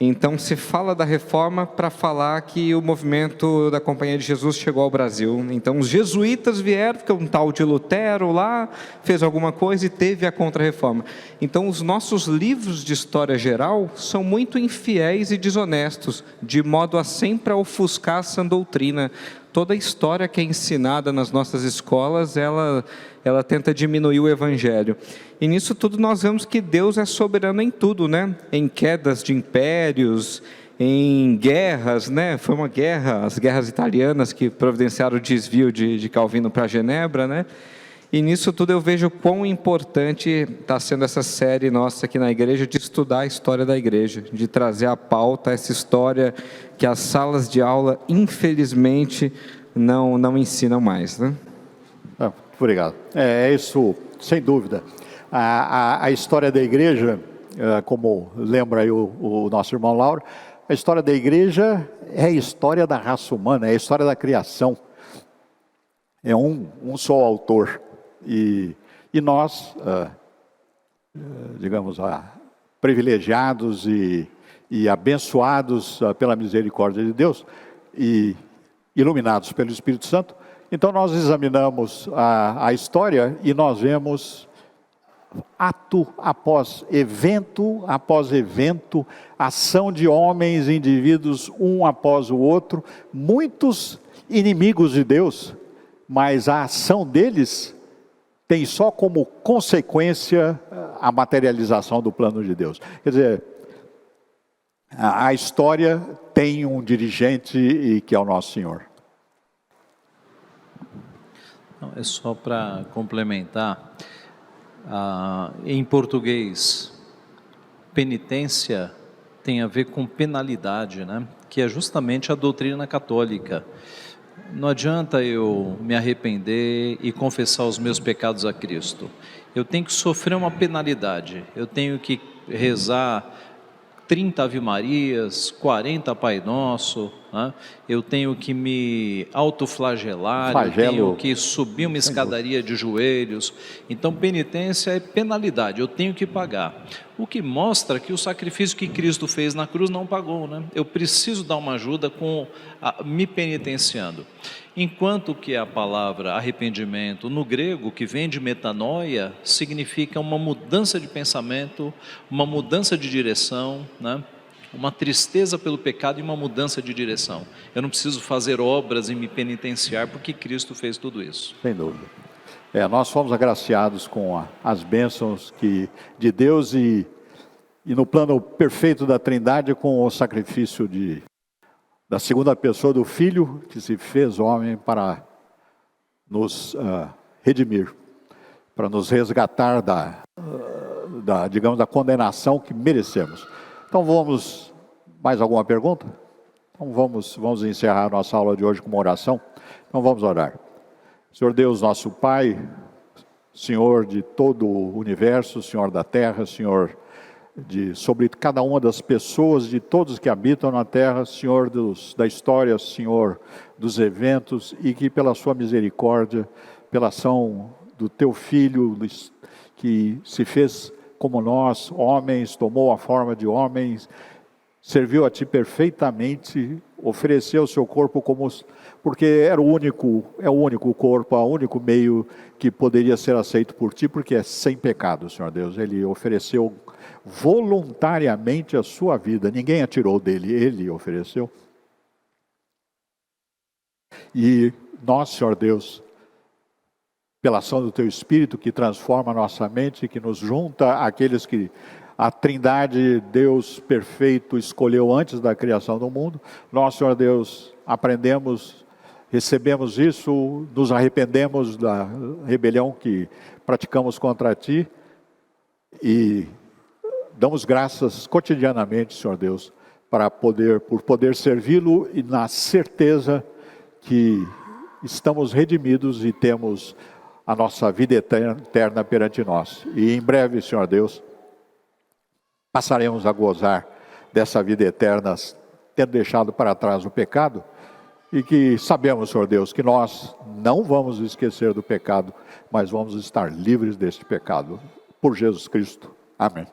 Então se fala da reforma para falar que o movimento da Companhia de Jesus chegou ao Brasil. Então os jesuítas vieram, porque um tal de Lutero lá fez alguma coisa e teve a contra-reforma. Então os nossos livros de história geral são muito infiéis e desonestos, de modo a sempre ofuscar a sã doutrina. Toda a história que é ensinada nas nossas escolas, ela tenta diminuir o evangelho. E nisso tudo nós vemos que Deus é soberano em tudo, né? Em quedas de impérios, em guerras, né? Foi uma guerra, as guerras italianas que providenciaram o desvio de Calvino para Genebra, né? E nisso tudo eu vejo quão importante está sendo essa série nossa aqui na igreja, de estudar a história da igreja, de trazer à pauta essa história que as salas de aula, infelizmente, não ensinam mais, né? Obrigado. É isso, sem dúvida. A história da igreja, como lembra aí o nosso irmão Lauro, a história da igreja é a história da raça humana, é a história da criação. É um só autor. E nós, privilegiados e abençoados pela misericórdia de Deus e iluminados pelo Espírito Santo, então nós examinamos a história e nós vemos ato após evento, ação de homens, indivíduos, um após o outro, muitos inimigos de Deus, mas a ação deles tem só como consequência a materialização do plano de Deus. Quer dizer, a história tem um dirigente e que é o nosso Senhor. Não, é só para complementar, em português, penitência tem a ver com penalidade, né? Que é justamente a doutrina católica. Não adianta eu me arrepender e confessar os meus pecados a Cristo. Eu tenho que sofrer uma penalidade. Eu tenho que rezar 30 Ave Marias, 40 Pai Nosso, né? Eu tenho que me autoflagelar, eu tenho que subir uma escadaria de joelhos. Então penitência é penalidade, eu tenho que pagar. O que mostra que o sacrifício que Cristo fez na cruz não pagou, né? Eu preciso dar uma ajuda me penitenciando. Enquanto que a palavra arrependimento, no grego, que vem de metanoia, significa uma mudança de pensamento, uma mudança de direção, né? Uma tristeza pelo pecado e uma mudança de direção. Eu não preciso fazer obras e me penitenciar, porque Cristo fez tudo isso. Sem dúvida. Nós fomos agraciados com as bênçãos de Deus e no plano perfeito da Trindade, com o sacrifício da segunda pessoa do Filho, que se fez homem para nos redimir, para nos resgatar digamos, da condenação que merecemos. Então mais alguma pergunta? Então vamos encerrar nossa aula de hoje com uma oração. Então vamos orar. Senhor Deus, nosso Pai, Senhor de todo o universo, Senhor da terra, Senhor sobre cada uma das pessoas, de todos que habitam na terra, Senhor da história, Senhor dos eventos, e que pela sua misericórdia, pela ação do Teu Filho, que se fez como nós, homens, tomou a forma de homens, serviu a Ti perfeitamente, ofereceu o seu corpo porque é o único corpo, o único meio que poderia ser aceito por Ti, porque é sem pecado, Senhor Deus. Ele ofereceu voluntariamente a sua vida, ninguém a tirou dele, Ele ofereceu. E nós, Senhor Deus, pela ação do Teu Espírito, que transforma a nossa mente, que nos junta àqueles que a Trindade, Deus perfeito, escolheu antes da criação do mundo, nós, Senhor Deus, aprendemos, recebemos isso, nos arrependemos da rebelião que praticamos contra Ti e damos graças cotidianamente, Senhor Deus, por poder servi-lo e na certeza que estamos redimidos e temos a nossa vida eterna perante nós. E em breve, Senhor Deus, passaremos a gozar dessa vida eterna, tendo deixado para trás o pecado, e que sabemos, Senhor Deus, que nós não vamos esquecer do pecado, mas vamos estar livres deste pecado, por Jesus Cristo. Amém.